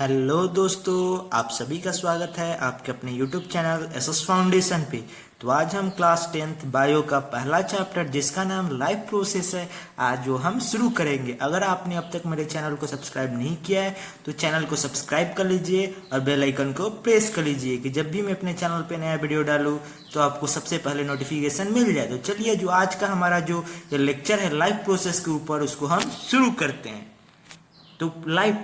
Hello दोस्तों, आप सभी का स्वागत है आपके अपने YouTube चैनल एसएस फाउंडेशन पे। तो आज हम क्लास 10th बायो का पहला चैप्टर जिसका नाम लाइफ प्रोसेस है आज जो हम शुरू करेंगे। अगर आपने अब तक मेरे चैनल को सब्सक्राइब नहीं किया है तो चैनल को सब्सक्राइब कर लीजिए और बेल आइकन को प्रेस कर लीजिए कि जब भी मैं अपने चैनल पे नया वीडियो डालूं तो आपको सबसे पहले नोटिफिकेशन मिल जाए। तो चलिए जो आज का हमारा जो लेक्चर है लाइफ प्रोसेस के ऊपर उसको हम शुरू करते हैं। तो लाइफ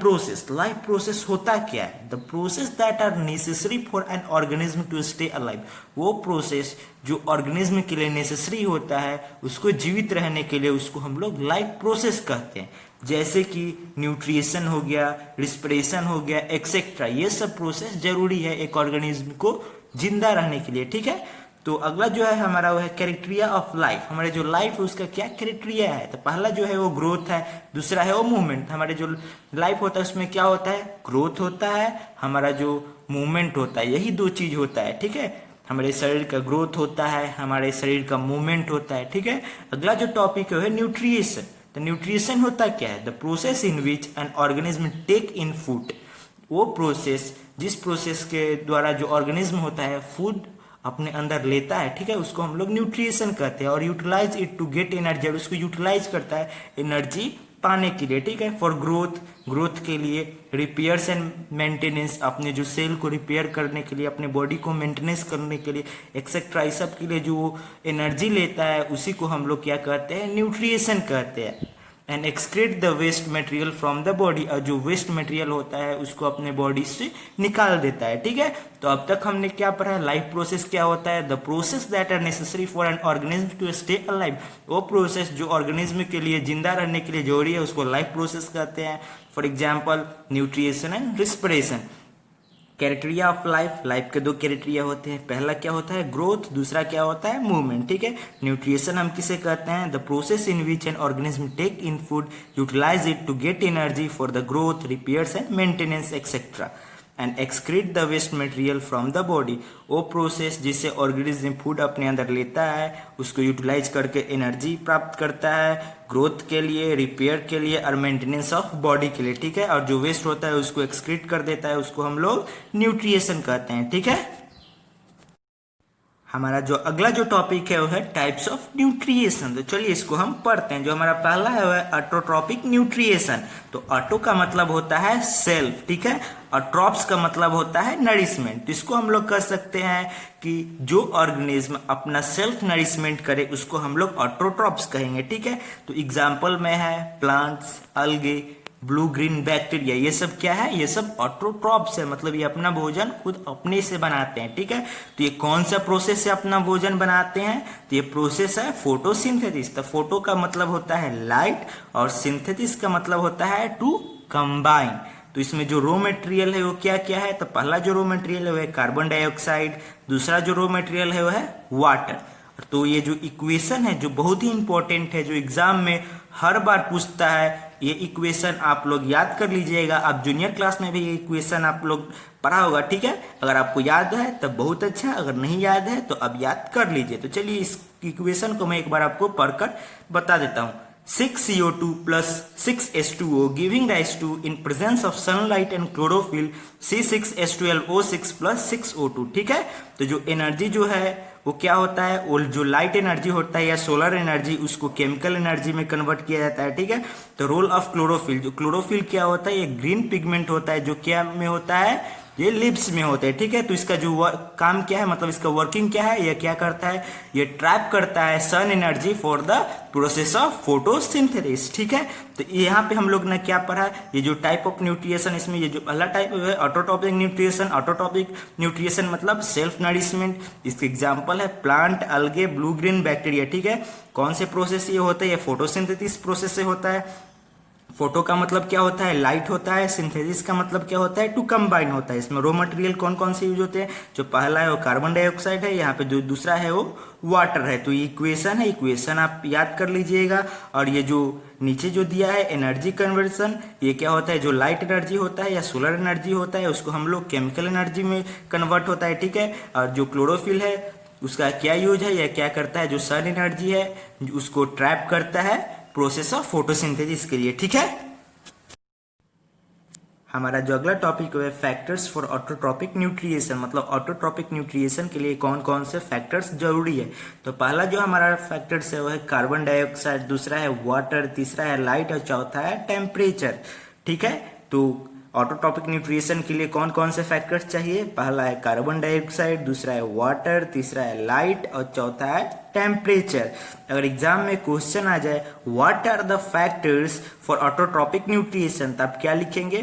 प्रोसेस होता क्या है? The process that are necessary for an organism to stay alive. वो प्रोसेस जो ऑर्गेनिज्म के लिए नेसेसरी होता है उसको जीवित रहने के लिए उसको हम लोग लाइफ प्रोसेस कहते हैं। जैसे कि न्यूट्रिशन हो गया, रिस्पिरेशन हो गया, एक्सेट्रा। ये सब प्रोसेस जरूरी है एक ऑर्गेनिज्म को जिंदा रहने के लिए। ठीक है। तो अगला जो है हमारा वो है क्राइटेरिया ऑफ लाइफ। हमारे जो लाइफ है उसका क्या क्राइटेरिया है? तो पहला जो है वो ग्रोथ है, दूसरा है वो मूवमेंट। हमारे जो लाइफ होता है उसमें क्या होता है? ग्रोथ होता है, हमारा जो मूवमेंट होता है, यही दो चीज होता है। ठीक है। हमारे शरीर का ग्रोथ होता है, हमारे शरीर का मूवमेंट होता है। ठीक है। अगला जो टॉपिक है न्यूट्रिशन। तो न्यूट्रिशन होता क्या है? The process in which an organism take in food. वो प्रोसेस जिस प्रोसेस के द्वारा जो ऑर्गेनिज्म होता है फूड अपने अंदर लेता है, ठीक है, उसको हम लोग न्यूट्रिशन कहते हैं। और utilise it to get energy, और उसको यूटिलाइज करता है एनर्जी पाने के लिए। ठीक है। फॉर ग्रोथ के लिए, रिपेयर्स एंड मेंटेनेंस, अपने जो सेल को रिपेयर करने के लिए, अपने बॉडी को मेंटेनेंस करने के लिए, एक्सेट्रा, इस सब के लिए जो एनर्जी लेता है उसी को हम लोग क्या कहते हैं? न्यूट्रिशन कहते हैं। And excrete the waste material from the body, और जो वेस्ट मटेरियल होता है उसको अपने बॉडी से निकाल देता है। ठीक है। तो अब तक हमने क्या पढ़ा है? लाइफ प्रोसेस क्या होता है? The process that are necessary for an organism to stay alive. वो प्रोसेस जो ऑर्गेनिज्म के लिए जिंदा रहने के लिए जरूरी है उसको लाइफ प्रोसेस कहते हैं। For example nutrition and respiration. Criteria of life के दो क्राइटेरिया होते हैं। पहला क्या होता है? ग्रोथ, दूसरा क्या होता है? मूवमेंट। ठीक है। न्यूट्रिशन हम किसे कहते हैं? The process in which an organism take in food, utilise it to get energy for the growth, repairs and maintenance etcetera, and excrete the waste material from the body. वो process जिससे organism food अपने अंदर लेता है उसको utilise करके energy प्राप्त करता है ग्रोथ के लिए, रिपेयर के लिए और मेंटेनेंस ऑफ बॉडी के लिए। ठीक है। और जो वेस्ट होता है उसको एक्सक्रीट कर देता है, उसको हम लोग न्यूट्रिशन कहते हैं। ठीक है। हमारा जो अगला जो टॉपिक है वो है टाइप्स ऑफ न्यूट्रिएशन। तो चलिए इसको हम पढ़ते हैं। जो हमारा पहला है वो है ऑटोट्रॉपिक न्यूट्रिएशन। तो ऑटो का मतलब होता है सेल्फ, ठीक है, और ट्रॉप्स का मतलब होता है नरिशमेंट। तो इसको हम लोग कह सकते हैं कि जो ऑर्गेनिज्म अपना सेल्फ नरिशमेंट करे उसको हम लोग ऑटोट्रॉप्स कहेंगे। ठीक है। तो एग्जाम्पल में है प्लांट्स, अलगे, ब्लू ग्रीन बैक्टीरिया, ये सब क्या है? ये सब ऑटोट्रॉप्स है, मतलब ये अपना भोजन खुद अपने से बनाते हैं। ठीक है। तो ये कौन सा प्रोसेस से अपना भोजन बनाते हैं? तो ये प्रोसेस है फोटोसिंथेसिस। तो फोटो का मतलब होता है लाइट और सिंथेसिस का मतलब होता है टू कंबाइन। तो इसमें जो रॉ मटेरियल है वो क्या क्या है? तो पहला जो रॉ मटेरियल है वो है कार्बन डाइऑक्साइड, दूसरा जो रॉ मटेरियल है वो है वाटर। तो ये जो इक्वेशन है जो बहुत ही इंपॉर्टेंट है, जो एग्जाम में हर बार पूछता है, ये इक्वेशन आप लोग याद कर लीजिएगा। आप जूनियर क्लास में भी ये इक्वेशन आप लोग पढ़ा होगा। ठीक है। अगर आपको याद है तब बहुत अच्छा, अगर नहीं याद है तो अब याद कर लीजिए। तो चलिए इस इक्वेशन को मैं एक बार आपको पढ़कर बता देता हूँ। 6CO2 plus 6H2O giving rise to in presence of sunlight and chlorophyll C6H12O6 plus 6O2। ठीक है। तो जो एनर्जी जो है वो क्या होता है? वो जो लाइट एनर्जी होता है या सोलर एनर्जी उसको केमिकल एनर्जी में कन्वर्ट किया जाता है। ठीक है। तो रोल ऑफ क्लोरोफिल, जो क्लोरोफिल क्या होता है? ये ग्रीन पिगमेंट होता है जो क्या में होता है? ये लिप्स में होते हैं। ठीक है। तो इसका जो काम क्या है, मतलब इसका वर्किंग क्या है? ये क्या करता है? ये ट्रैप करता है sun energy for the process of photosynthesis. ठीक है। तो यहाँ पे हम लोग ने क्या पढ़ा? ये जो टाइप ऑफ न्यूट्रिएशन, इसमें ये जो पहला टाइप है ऑटोट्रॉपिक न्यूट्रिएशन। ऑटोट्रॉपिक न्यूट्रिएशन मतलब सेल्फ नरिशमेंट। इसके एग्जाम्पल है प्लांट, अलगे, ब्लू ग्रीन बैक्टीरिया। ठीक है। कौन से प्रोसेस से ये होता है? ये फोटोसिंथेसिस प्रोसेस से होता है। फोटो का मतलब क्या होता है? लाइट होता है। सिंथेसिस का मतलब क्या होता है? टू कंबाइन होता है। इसमें रॉ मटेरियल कौन कौन से यूज होते हैं? जो पहला है वो कार्बन डाइऑक्साइड है, यहाँ पे जो दूसरा है वो वाटर है। तो ये इक्वेशन है, इक्वेशन आप याद कर लीजिएगा। और ये जो नीचे जो दिया है एनर्जी कन्वर्सन, ये क्या होता है? जो लाइट एनर्जी होता है या सोलर एनर्जी होता है उसको हम लोग केमिकल एनर्जी में कन्वर्ट होता है। ठीक है। और जो क्लोरोफिल है उसका क्या यूज है? यह क्या करता है? जो सन एनर्जी है उसको ट्रैप करता है प्रोसेस ऑफ फोटोसिंथेसिस के लिए। ठीक है। हमारा जो अगला टॉपिक है फैक्टर्स फॉर ऑटोट्रॉपिक न्यूट्रिएशन, मतलब ऑटोट्रॉपिक न्यूट्रिएशन के लिए कौन कौन से फैक्टर्स जरूरी है। तो पहला जो हमारा फैक्टर्स है वो है कार्बन डाइऑक्साइड, दूसरा है वाटर, तीसरा है लाइट और चौथा है टेम्परेचर। ठीक है, तो ऑटोट्रॉपिक न्यूट्रिएशन के लिए कौन कौन से फैक्टर्स चाहिए, पहला है कार्बन डाइऑक्साइड, दूसरा है वाटर, तीसरा है लाइट और चौथा है टेम्परेचर। अगर एग्जाम में क्वेश्चन आ जाए what are the factors for autotrophic nutrition, तो आप क्या लिखेंगे,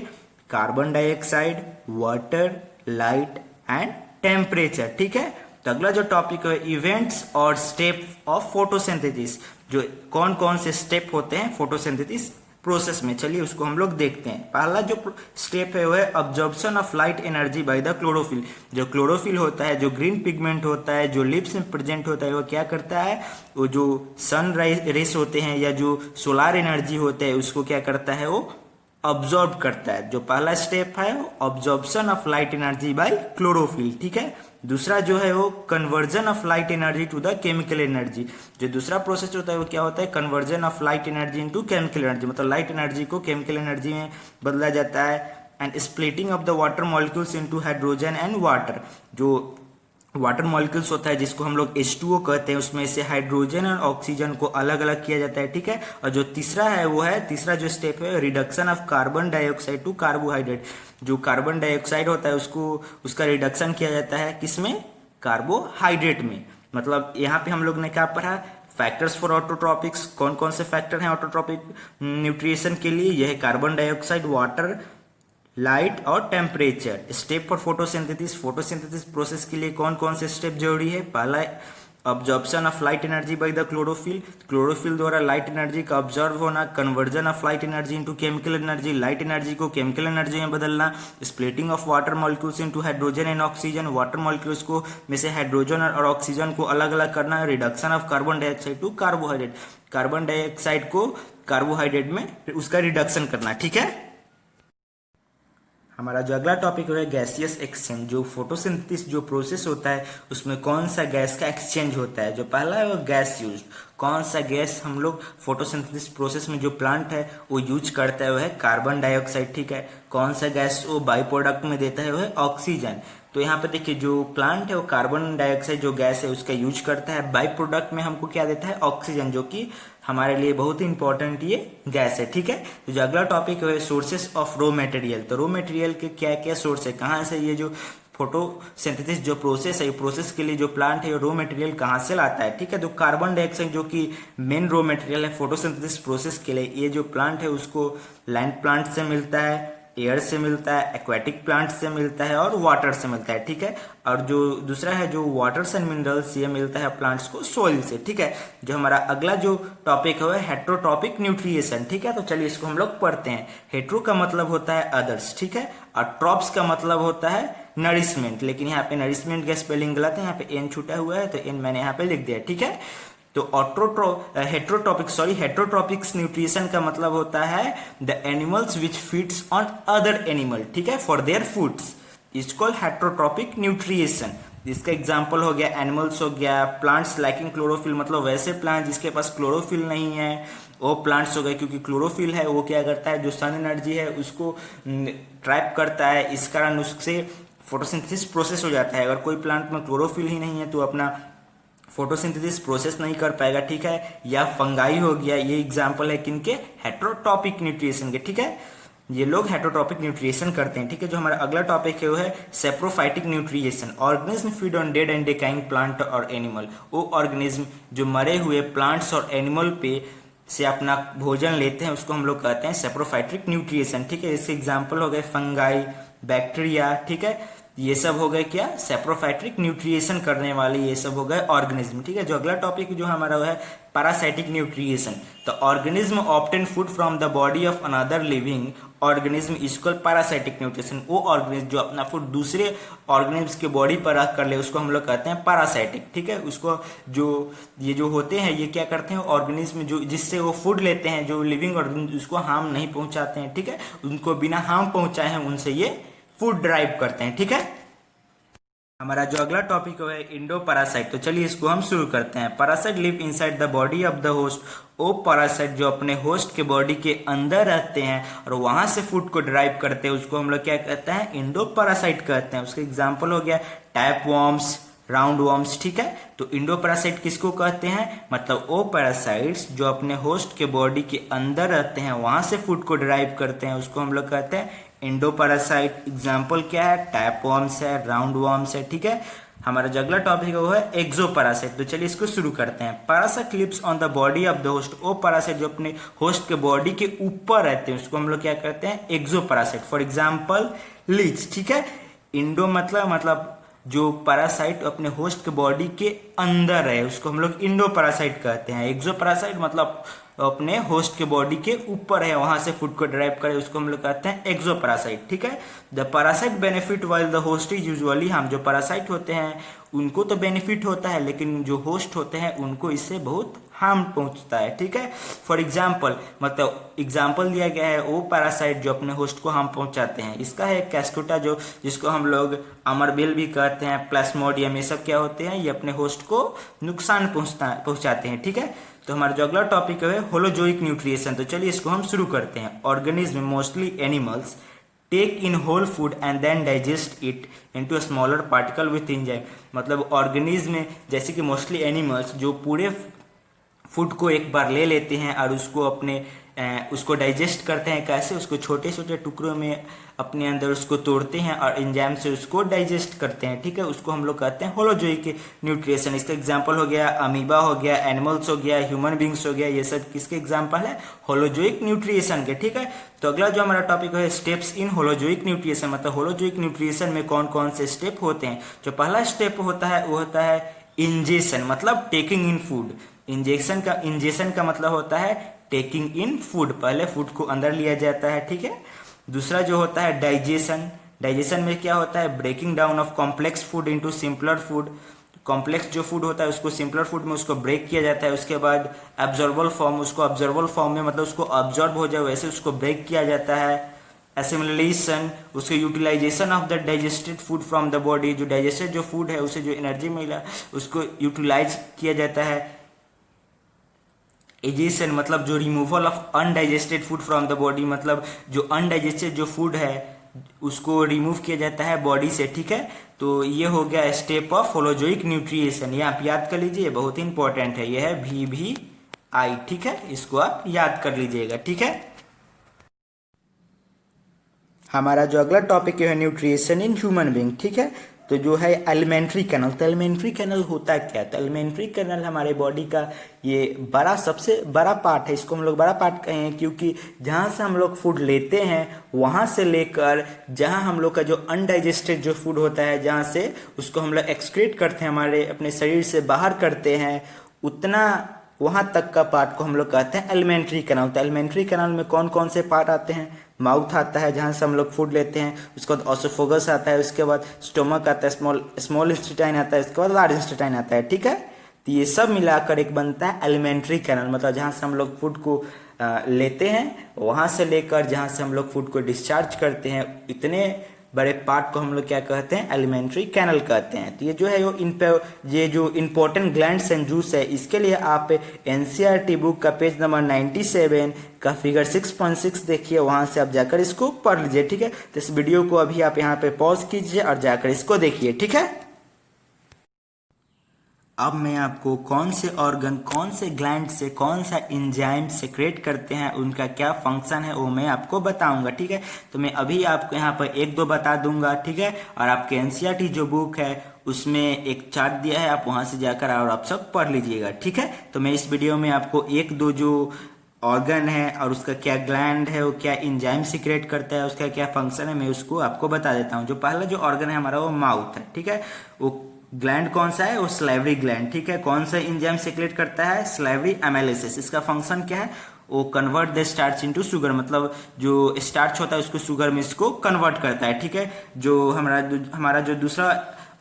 carbon dioxide, water, light and temperature. ठीक है, तो अगला जो टॉपिक है इवेंट्स और स्टेप ऑफ फोटोसिंथेसिस, जो कौन कौन से स्टेप होते हैं फोटोसिंथेसिस प्रोसेस में, चलिए उसको हम लोग देखते हैं। पहला जो स्टेप है वो है absorption of light energy by the chlorophyll. जो क्लोरोफिल होता है, जो ग्रीन पिगमेंट होता है, जो लिप्स में प्रेजेंट होता है, वो क्या करता है, वो जो सन रेस होते हैं या जो सोलार एनर्जी होते हैं उसको क्या करता है, वो ऑब्जॉर्ब करता है। जो पहला स्टेप है absorption of light energy by chlorophyll. ठीक है, दूसरा जो है वो conversion of light energy to the chemical energy. जो दूसरा प्रोसेस होता है वो क्या होता है, conversion of light energy into chemical energy, मतलब लाइट एनर्जी को केमिकल एनर्जी में बदला जाता है। And splitting of the water molecules into hydrogen and water. जो वाटर मॉलिक्यूल्स होता है जिसको हम लोग H2O कहते हैं, उसमें से हाइड्रोजन और ऑक्सीजन को अलग अलग किया जाता है। ठीक है, और जो तीसरा है वो है, तीसरा जो स्टेप है reduction of carbon dioxide to carbohydrate. जो कार्बन डाइऑक्साइड होता है उसको उसका रिडक्शन किया जाता है किसमें, कार्बोहाइड्रेट में। मतलब यहाँ पे हम लोग ने क्या पढ़ा, फैक्टर्स फॉर ऑटोट्रॉपिक्स, कौन कौन से फैक्टर हैं ऑटोट्रॉपिक न्यूट्रिएशन के लिए, यह है कार्बन डाइऑक्साइड, वाटर, लाइट और temperature. Step for photosynthesis, photosynthesis process के लिए कौन कौन से स्टेप जरूरी है, पहला absorption of light energy by the chlorophyll, chlorophyll द्वारा लाइट एनर्जी का ऑब्जर्व होना, conversion of light energy into chemical energy, light energy को केमिकल एनर्जी में बदलना, splitting of water molecules into hydrogen and oxygen, water molecules को में से hydrogen और ऑक्सीजन को अलग अलग करना, reduction of carbon dioxide to carbohydrate, carbon dioxide को कार्बोहाइड्रेट में उसका रिडक्शन करना। ठीक है, हमारा जो अगला टॉपिक है गैसियस एक्सचेंज। जो फोटोसिंथेसिस जो प्रोसेस होता है उसमें कौन सा गैस का एक्सचेंज होता है। जो पहला है वो गैस यूज, कौन सा गैस हम लोग फोटोसिंथेसिस प्रोसेस में जो प्लांट है वो यूज करता है वो है कार्बन डाइऑक्साइड। ठीक है, कौन सा गैस वो बाई प्रोडक्ट में देता है वो है ऑक्सीजन। तो यहाँ पे देखिए जो प्लांट है वो कार्बन डाइऑक्साइड जो गैस है उसका यूज करता है, बाई प्रोडक्ट में हमको क्या देता है, ऑक्सीजन, जो कि हमारे लिए बहुत ही इंपॉर्टेंट ये गैस है। ठीक है, तो जो अगला टॉपिक है सोर्सेस ऑफ रो मटेरियल। तो रो मटेरियल के क्या क्या सोर्स है, कहाँ से ये जो फोटोसिंथेसिस जो प्रोसेस है, प्रोसेस के लिए जो प्लांट है रो मटेरियल कहाँ से लाता है। ठीक है, तो कार्बन डाइऑक्साइड जो कि मेन रो मटेरियल है फोटोसिंथेसिस प्रोसेस के लिए, ये जो प्लांट है उसको लैंड प्लांट से मिलता है, एयर से मिलता है, एक्वेटिक प्लांट से मिलता है और वाटर से मिलता है। ठीक है, और जो दूसरा है जो वाटर्स एंड मिनरल्स, ये मिलता है प्लांट्स को सोइल से। ठीक है, जो हमारा अगला जो टॉपिक है वो हेट्रोट्रॉपिक न्यूट्रिएशन। ठीक है, तो चलिए इसको हम लोग पढ़ते हैं। हेट्रो का मतलब होता है अदर्स, ठीक है, और ट्रॉप्स का मतलब होता है नरिशमेंट, लेकिन यहाँ पे नरिशमेंट का स्पेलिंग गलत है, यहाँ पे एन छूटा हुआ है तो एन मैंने यहाँ पे लिख दिया। ठीक है, तो हेट्रोट्रॉपिक्स न्यूट्रिशन का मतलब होता है the animals which feeds on other animal, ठीक है, for their foods is called heterotrophic nutrition. इसका एग्जांपल हो गया एनिमल्स हो गया, प्लांट्स लाइकिंग क्लोरोफिल, मतलब वैसे प्लांट जिसके पास क्लोरोफिल नहीं है वो प्लांट्स हो गए, क्योंकि क्लोरोफिल है वो क्या करता है, जो सन एनर्जी है उसको ट्रैप करता है, इस कारण उससे फोटोसिंथेसिस प्रोसेस हो जाता है। अगर कोई प्लांट में क्लोरोफिल ही नहीं है तो अपना फोटोसिंथेसिस प्रोसेस नहीं कर पाएगा। ठीक है, या फंगाई हो गया, ये एग्जांपल है किनके, हेट्रोट्रॉपिक न्यूट्रिएशन के। ठीक है, ये लोग हेट्रोट्रॉपिक न्यूट्रिएशन करते हैं। ठीक है, जो हमारा अगला टॉपिक है वो है saprophytic nutrition. Organism feed on dead and decaying plant और एनिमल। वो ऑर्गेनिज्म जो मरे हुए प्लांट्स और एनिमल पे से अपना भोजन लेते हैं उसको हम लोग कहते हैं सेप्रोफाइटिक न्यूट्रिएशन। ठीक है, इसके एग्जाम्पल हो गए फंगाई, बैक्टीरिया। ठीक है, ये सब हो गए क्या, सेप्रोफाइटिक न्यूट्रिएशन करने वाले ये सब हो गए ऑर्गेनिज्म। ठीक है, जो अगला टॉपिक जो हमारा है पैरासाइटिक न्यूट्रिएशन। तो organism obtain food from the body of another living organism is called parasitic nutrition. वो ऑर्गेनिज्म जो अपना फूड दूसरे ऑर्गेनिज्म के बॉडी पर रख कर ले उसको हम लोग कहते हैं पैरासाइटिक। ठीक है, उसको जो ये जो होते हैं ये क्या करते हैं, ऑर्गेनिज्म जो जिससे वो फूड लेते हैं, जो लिविंग ऑर्गेनिज्म उसको हार्म नहीं पहुंचाते हैं। ठीक है, उनको बिना हार्म पहुंचाए हैं उनसे ये फूड ड्राइव करते हैं। ठीक है, हमारा जो अगला टॉपिक है इंडो पैरासाइट। तो चलिए इसको हम शुरू करते हैं। Parasite live inside the body of the host. वो पैरासाइट जो अपने होस्ट के बॉडी के अंदर रहते हैं और वहां से फूड को ड्राइव करते हैं, उसको हम लोग क्या कहते हैं? इंडो पैरासाइट कहते हैं। उसका एग्जाम्पल हो गया टैप वॉर्म्स, राउंड वॉर्म्स। ठीक है, तो इंडो पैरासाइट किसको कहते हैं? मतलब वो पैरासाइट्स जो अपने होस्ट के बॉडी के अंदर रहते हैं, वहां से फूड को ड्राइव करते हैं, उसको हम लोग कहते हैं इंडो पैरासाइट। एग्जाम्पल क्या है? टैप वॉर्म्स है, राउंड वॉर्म्स है। ठीक है, हमारा जो अगला टॉपिक है वो है एक्सो पैरासाइट। तो चलिए इसको शुरू करते हैं। Parasite lives on the body of the host. वो पैरासाइट जो अपने होस्ट के बॉडी के ऊपर रहते हैं, उसको हम लोग क्या कहते हैं? Exo parasite. For example leech. ठीक है, इंडो मतलब जो पैरासाइट अपने होस्ट के बॉडी के अंदर है, उसको हम लोग इंडो पैरासाइट कहते हैं। एक्सो पैरासाइट मतलब अपने होस्ट के बॉडी के ऊपर है, वहां से फूड को ड्राइव करे, उसको हम लोग कहते हैं एक्सो पैरासाइट। ठीक है, the parasite benefit while the host is usually. हम जो पैरासाइट होते हैं उनको तो बेनिफिट होता है, लेकिन जो होस्ट होते हैं उनको इससे बहुत हार्म पहुंचता है। ठीक है, फॉर एग्जाम्पल मतलब एग्जाम्पल दिया गया है वो पैरासाइट जो अपने होस्ट को हार्म पहुंचाते हैं। इसका है कैस्टोटा, जो जिसको हम लोग अमरबेल भी कहते हैं, प्लाज्मोडियम, ये सब क्या होते हैं? ये अपने होस्ट को नुकसान पहुंचाते हैं। ठीक है, तो हमारा जो अगला टॉपिक है होलोजोइक न्यूट्रिएशन। तो चलिए इसको हम शुरू करते हैं। Organism mostly animals take in whole food and then digest it into a smaller particle with enzyme. मतलब ऑर्गेनिज्म जैसे कि मोस्टली एनिमल्स जो पूरे फूड को एक बार ले लेते हैं और उसको डाइजेस्ट करते हैं। कैसे? उसको छोटे छोटे टुकड़ों में अपने अंदर उसको तोड़ते हैं और एंजाइम से उसको डाइजेस्ट करते हैं। ठीक है, उसको हम लोग कहते हैं होलोजोइक न्यूट्रिएशन। इसका एग्जांपल हो गया अमीबा हो गया, एनिमल्स हो गया, ह्यूमन बींग्स हो गया। ये सब किसके एग्जांपल है? होलोजोइक न्यूट्रिएशन के। ठीक है, तो अगला जो हमारा टॉपिक है स्टेप्स इन होलोजोइक न्यूट्रिएशन। मतलब होलोजोइक न्यूट्रिएशन में कौन कौन से स्टेप होते हैं। जो पहला स्टेप होता है वो होता है इंजेशन, मतलब टेकिंग इन फूड। इंजेशन का मतलब होता है टेकिंग इन फूड, पहले फूड को अंदर लिया जाता है। ठीक है, दूसरा जो होता है डाइजेशन। डाइजेशन में क्या होता है? Breaking down of complex food into simpler food. Complex जो फूड होता है उसको सिंपलर फूड में उसको ब्रेक किया जाता है। उसके बाद एब्जॉर्बल फॉर्म, उसको एब्जॉर्बल फॉर्म में मतलब उसको ऑब्जॉर्ब हो जाए वैसे उसको ब्रेक किया जाता है। एसिमिलेशन, उसके utilisation of the digested food from the body. जो डाइजेस्टेड जो फूड है उसे जो एनर्जी मिला उसको यूटिलाइज किया जाता है। एजेशन मतलब जो removal of undigested food from the body, मतलब जो अनडाइजेस्टेड जो फूड है उसको रिमूव किया जाता है बॉडी से। ठीक है, तो ये हो गया स्टेप ऑफ होलोजोइक न्यूट्रिएशन। ये आप याद कर लीजिए, बहुत ही इंपॉर्टेंट है। यह है VVI। ठीक है, इसको आप याद कर लीजिएगा। ठीक है, हमारा जो अगला टॉपिक है न्यूट्रिएशन इन ह्यूमन बीइंग। ठीक है, तो जो है एलिमेंट्री कैनल। तो एलिमेंट्री कैनल होता क्या? तो एलिमेंट्री कैनल हमारे बॉडी का ये सबसे बड़ा पार्ट है। इसको हम लोग बड़ा पार्ट कहें क्योंकि जहाँ से हम लोग फूड लेते हैं वहाँ से लेकर जहाँ हम लोग का जो अनडाइजेस्टेड जो फूड होता है, जहाँ से उसको हम लोग एक्सक्रीट करते हैं, हमारे अपने शरीर से बाहर करते हैं, उतना वहाँ तक का पार्ट को हम लोग कहते हैं एलिमेंट्री कैनल। तो एलिमेंट्री कैनल में कौन कौन से पार्ट आते हैं? माउथ आता है जहाँ से हम लोग फूड लेते हैं, उसके बाद ऑसोफोगस आता है, उसके बाद स्टोमक आता है, स्मॉल इंटेस्टाइन आता है, उसके बाद लार्ज इंटेस्टाइन आता है। ठीक है, तो ये सब मिलाकर एक बनता है एलिमेंट्री कैनल। मतलब जहाँ से हम लोग फूड को लेते हैं वहाँ से लेकर जहाँ से हम लोग फूड को डिस्चार्ज करते हैं, इतने बड़े पार्ट को हम लोग क्या कहते हैं? एलिमेंट्री कैनल कहते हैं। तो ये जो है ये जो इंपॉर्टेंट ग्लैंड्स एंड जूस है, इसके लिए आप NCERT बुक का पेज नंबर 97 का फिगर 6.6 देखिए, वहां से आप जाकर इसको पढ़ लीजिए। ठीक है, तो इस वीडियो को अभी आप यहाँ पे पॉज कीजिए और जाकर इसको देखिए। ठीक है, अब मैं आपको कौन से ऑर्गन, कौन से ग्लैंड से कौन सा एंजाइम सेक्रेट करते हैं, उनका क्या फंक्शन है वो मैं आपको बताऊंगा। ठीक है, तो मैं अभी आपको यहाँ पर एक दो बता दूंगा। ठीक है, और आपके NCERT जो बुक है उसमें एक चार्ट दिया है, आप वहां से जाकर और आप सब पढ़ लीजिएगा। ठीक है, तो मैं इस वीडियो में आपको एक दो जो ऑर्गन है और उसका क्या ग्लैंड है, वो क्या एंजाइम सीक्रेट करता है, उसका क्या फंक्शन है, मैं उसको आपको बता देता हूँ। जो पहला जो ऑर्गन है हमारा वो माउथ है। ठीक है, वो ग्लैंड कौन सा है? वो सलाइवरी ग्लैंड। ठीक है, कौन सा एंजाइम सीक्रेट करता है? सलाइवरी एमाइलेसिस। इसका फंक्शन क्या है? वो convert the starch into sugar, मतलब जो स्टार्च होता है उसको शुगर में इसको कन्वर्ट करता है। ठीक है, जो हमारा जो दूसरा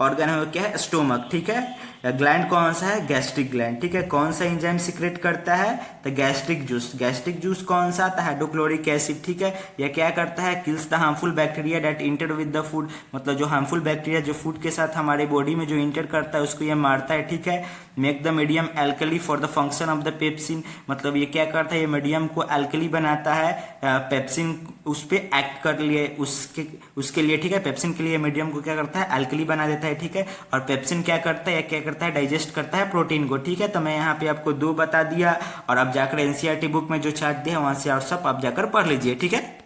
ऑर्गन है वो क्या है, स्टोमक, ठीक है। ग्लैंड कौन सा है, गैस्ट्रिक ग्लैंड, ठीक है। कौन सा एंजाइम सीक्रेट करता है, तो गैस्ट्रिक जूस। गैस्ट्रिक जूस कौन सा, तो हाइड्रोक्लोरिक एसिड, ठीक है। यह क्या करता है, kills the harmful bacteria that inter with the food, मतलब जो हार्मफुल बैक्टीरिया जो फूड के साथ हमारे बॉडी में जो इंटर करता है उसको यह मारता है, ठीक है। Make the medium alkali for the function of the pepsin, मतलब ये क्या करता है, ये मीडियम को एल्कली बनाता है, पेप्सिन उस पे एक्ट कर लिए उसके लिए, ठीक है। पेप्सिन के लिए मीडियम को क्या करता है, एल्कली बना देता है, ठीक है। और पेप्सिन क्या करता है, डाइजेस्ट करता है प्रोटीन को, ठीक है। तो मैं यहाँ पे आपको 2 बता दिया, और आप जाकर एनसीईआरटी बुक में जो चार्ट दिया वहां से और सब आप जाकर पढ़ लीजिए, ठीक है।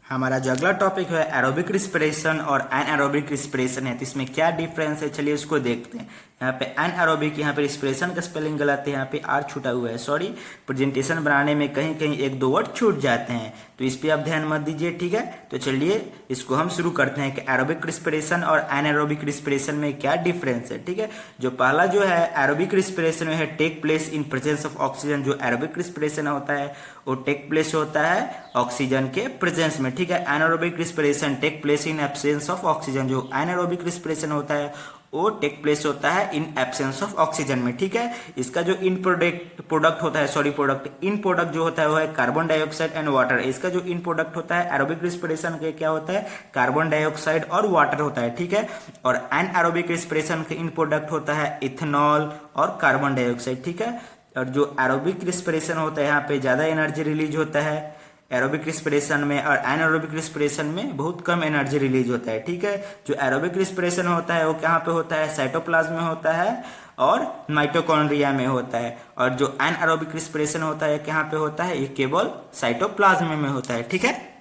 हमारा जो अगला टॉपिक है एरोबिक रिस्पिरेशन और एनएरोबिक रिस्पिरेशन है, तो इसमें क्या डिफरेंस है, चलिए उसको देखते हैं। यहाँ पे एनएरोबिक, यहाँ पे रिस्पिरेशन का स्पेलिंग गलत है, यहाँ पे आर छूटा हुआ है, सॉरी। प्रेजेंटेशन बनाने में कहीं कहीं 1-2 वर्ड छूट जाते हैं, तो इस पे आप ध्यान मत दीजिए, ठीक है। तो चलिए इसको हम शुरू करते हैं कि एरोबिक रिस्पिरेशन और एनएरोबिक रिस्पिरेशन में क्या डिफरेंस है, ठीक है। जो पहला जो है एरोबिक रिस्पिरेशन में है take place in presence of oxygen. जो एरोबिक रिस्पिरेशन होता है वो टेक प्लेस होता है ऑक्सीजन के प्रेजेंस में, ठीक है। Anaerobic respiration take place in absence of oxygen. जो एनारोबिक रिस्पिरेशन होता है वो टेक प्लेस होता है इन एब्सेंस ऑफ ऑक्सीजन में, ठीक है। इसका जो इन प्रोडक्ट होता है, सॉरी प्रोडक्ट इन प्रोडक्ट जो होता है वो है कार्बन डाइऑक्साइड एंड वाटर। इसका जो इन प्रोडक्ट होता है एरोबिक रिस्पिरेशन के क्या होता है, कार्बन डाइऑक्साइड और वाटर होता है, ठीक है। और एनएरोबिक रिस्पिरेशन के इन प्रोडक्ट होता है इथेनॉल और कार्बन डाइऑक्साइड, ठीक है। और जो एरोबिक रिस्पिरेशन होता है यहाँ पे ज्यादा एनर्जी रिलीज होता है एरोबिक रिस्पिरेशन में, और एनारोबिक रिस्पिरेशन में बहुत कम एनर्जी रिलीज होता है, ठीक है। जो एरोबिक रिस्पिरेशन होता है वो कहाँ पे होता है, साइटोप्लाज्म में होता है और माइटोकॉन्ड्रिया में होता है। और जो एनारोबिक रिस्पिरेशन होता है कहाँ पे होता है, ये केवल साइटोप्लाज्म में होता है, ठीक है।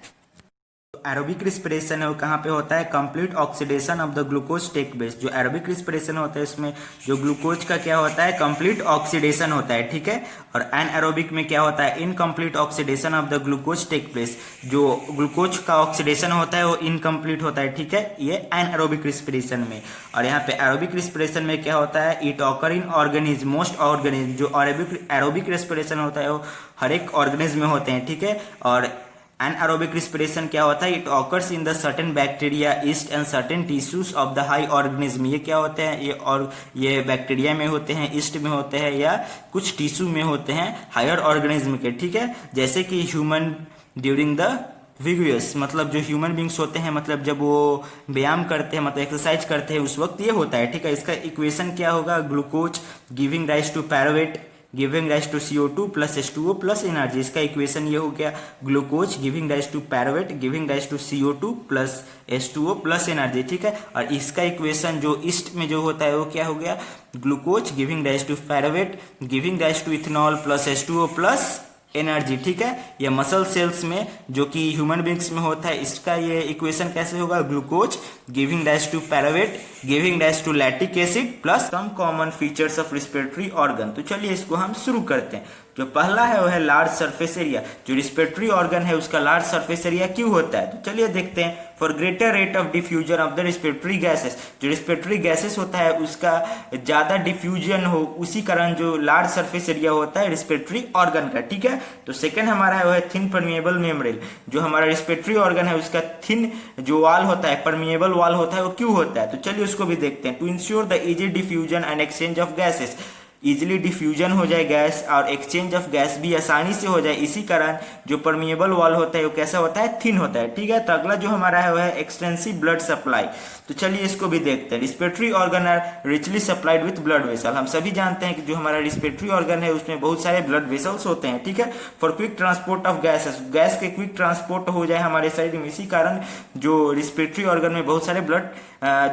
एरोबिक रिस्पिरेशन है वो कहाँ पे होता है, complete oxidation of the glucose take place. जो एरोबिक रिस्पिरेशन होता है इसमें जो ग्लूकोज का क्या होता है, कंप्लीट ऑक्सीडेशन होता है, ठीक है। और एनएरोबिक में क्या होता है, incomplete oxidation of the glucose take place. जो ग्लूकोज का ऑक्सीडेशन होता है वो इनकम्प्लीट होता है, ठीक है, ये एनएरोबिक रिस्पिरेशन में। और यहाँ पे एरोबिक रिस्पिरेशन में क्या होता है, it occur in organism, most organism. जो एरोबिक रिस्पिरेशन होता है वो हर एक ऑर्गेनिज्म में होते हैं, ठीक है। और एनएरोबिक रिस्पिरेशन क्या होता है, it occurs in the certain bacteria yeast and certain tissues of the high organism. ये क्या होते हैं, ये बैक्टीरिया में होते हैं, ईस्ट में होते हैं, या कुछ टिश्यू में होते हैं हायर ऑर्गेनिज्म के, ठीक है। जैसे कि ह्यूमन ड्यूरिंग द विगुअस, मतलब जो ह्यूमन बींग्स होते हैं, मतलब जब वो व्यायाम करते हैं, मतलब एक्सरसाइज करते हैं, उस वक्त ये होता है, ठीक है। इसका इक्वेशन क्या होगा, glucose giving rise to pyruvate giving rise to CO2 plus H2O plus energy. इसका इक्वेशन ये हो गया, glucose giving rise to pyruvate giving rise to CO2 plus H2O plus energy, ठीक है। और इसका इक्वेशन जो ईस्ट में जो होता है वो क्या हो गया, glucose giving rise to pyruvate giving rise to ethanol plus H2O plus energy, ठीक है। ये मसल सेल्स में जो कि ह्यूमन बींग्स में होता है, इसका ये इक्वेशन कैसे होगा, glucose giving rise to pyruvate giving rise to lactic acid plus some common features of respiratory organ. तो चलिए इसको हम शुरू करते हैं। जो पहला है वो है लार्ज सरफेस एरिया। जो रिस्पिरेटरी ऑर्गन है उसका लार्ज सरफेस एरिया क्यों होता है, तो चलिए देखते हैं। For greater rate of diffusion of the respiratory gases. जो रिस्पिरेटरी गैसेस होता है उसका ज्यादा डिफ्यूजन हो, उसी कारण जो लार्ज सरफेस एरिया होता है रिस्पिरेटरी ऑर्गन का, ठीक है। तो सेकंड हमारा है वो है थिन परमिएबल मेम्ब्रेन। जो हमारा रिस्पिरेटरी ऑर्गन है उसका थिन जो वाल होता है, परमिएबल वाल होता है, वो क्यों होता है, तो चलिए उसको भी देखते हैं। To ensure the easy diffusion and exchange of gases, easily diffusion हो जाए गैस और एक्सचेंज ऑफ गैस भी आसानी से हो जाए, इसी कारण जो परमिएबल वॉल होता है वो कैसा होता है, थिन होता है, ठीक है। तो अगला जो हमारा है वो है एक्सटेंसिव ब्लड सप्लाई। तो चलिए इसको भी देखते हैं। Respiratory organ are richly supplied with blood vessel. हम सभी जानते हैं कि जो हमारा रिस्पिरेटरी ऑर्गन है उसमें बहुत सारे ब्लड वेसल्स होते हैं, ठीक है। For quick transport of gases, gas के क्विक ट्रांसपोर्ट हो जाए हमारे शरीर में, इसी कारण जो रिस्पिरेटरी ऑर्गन में बहुत सारे ब्लड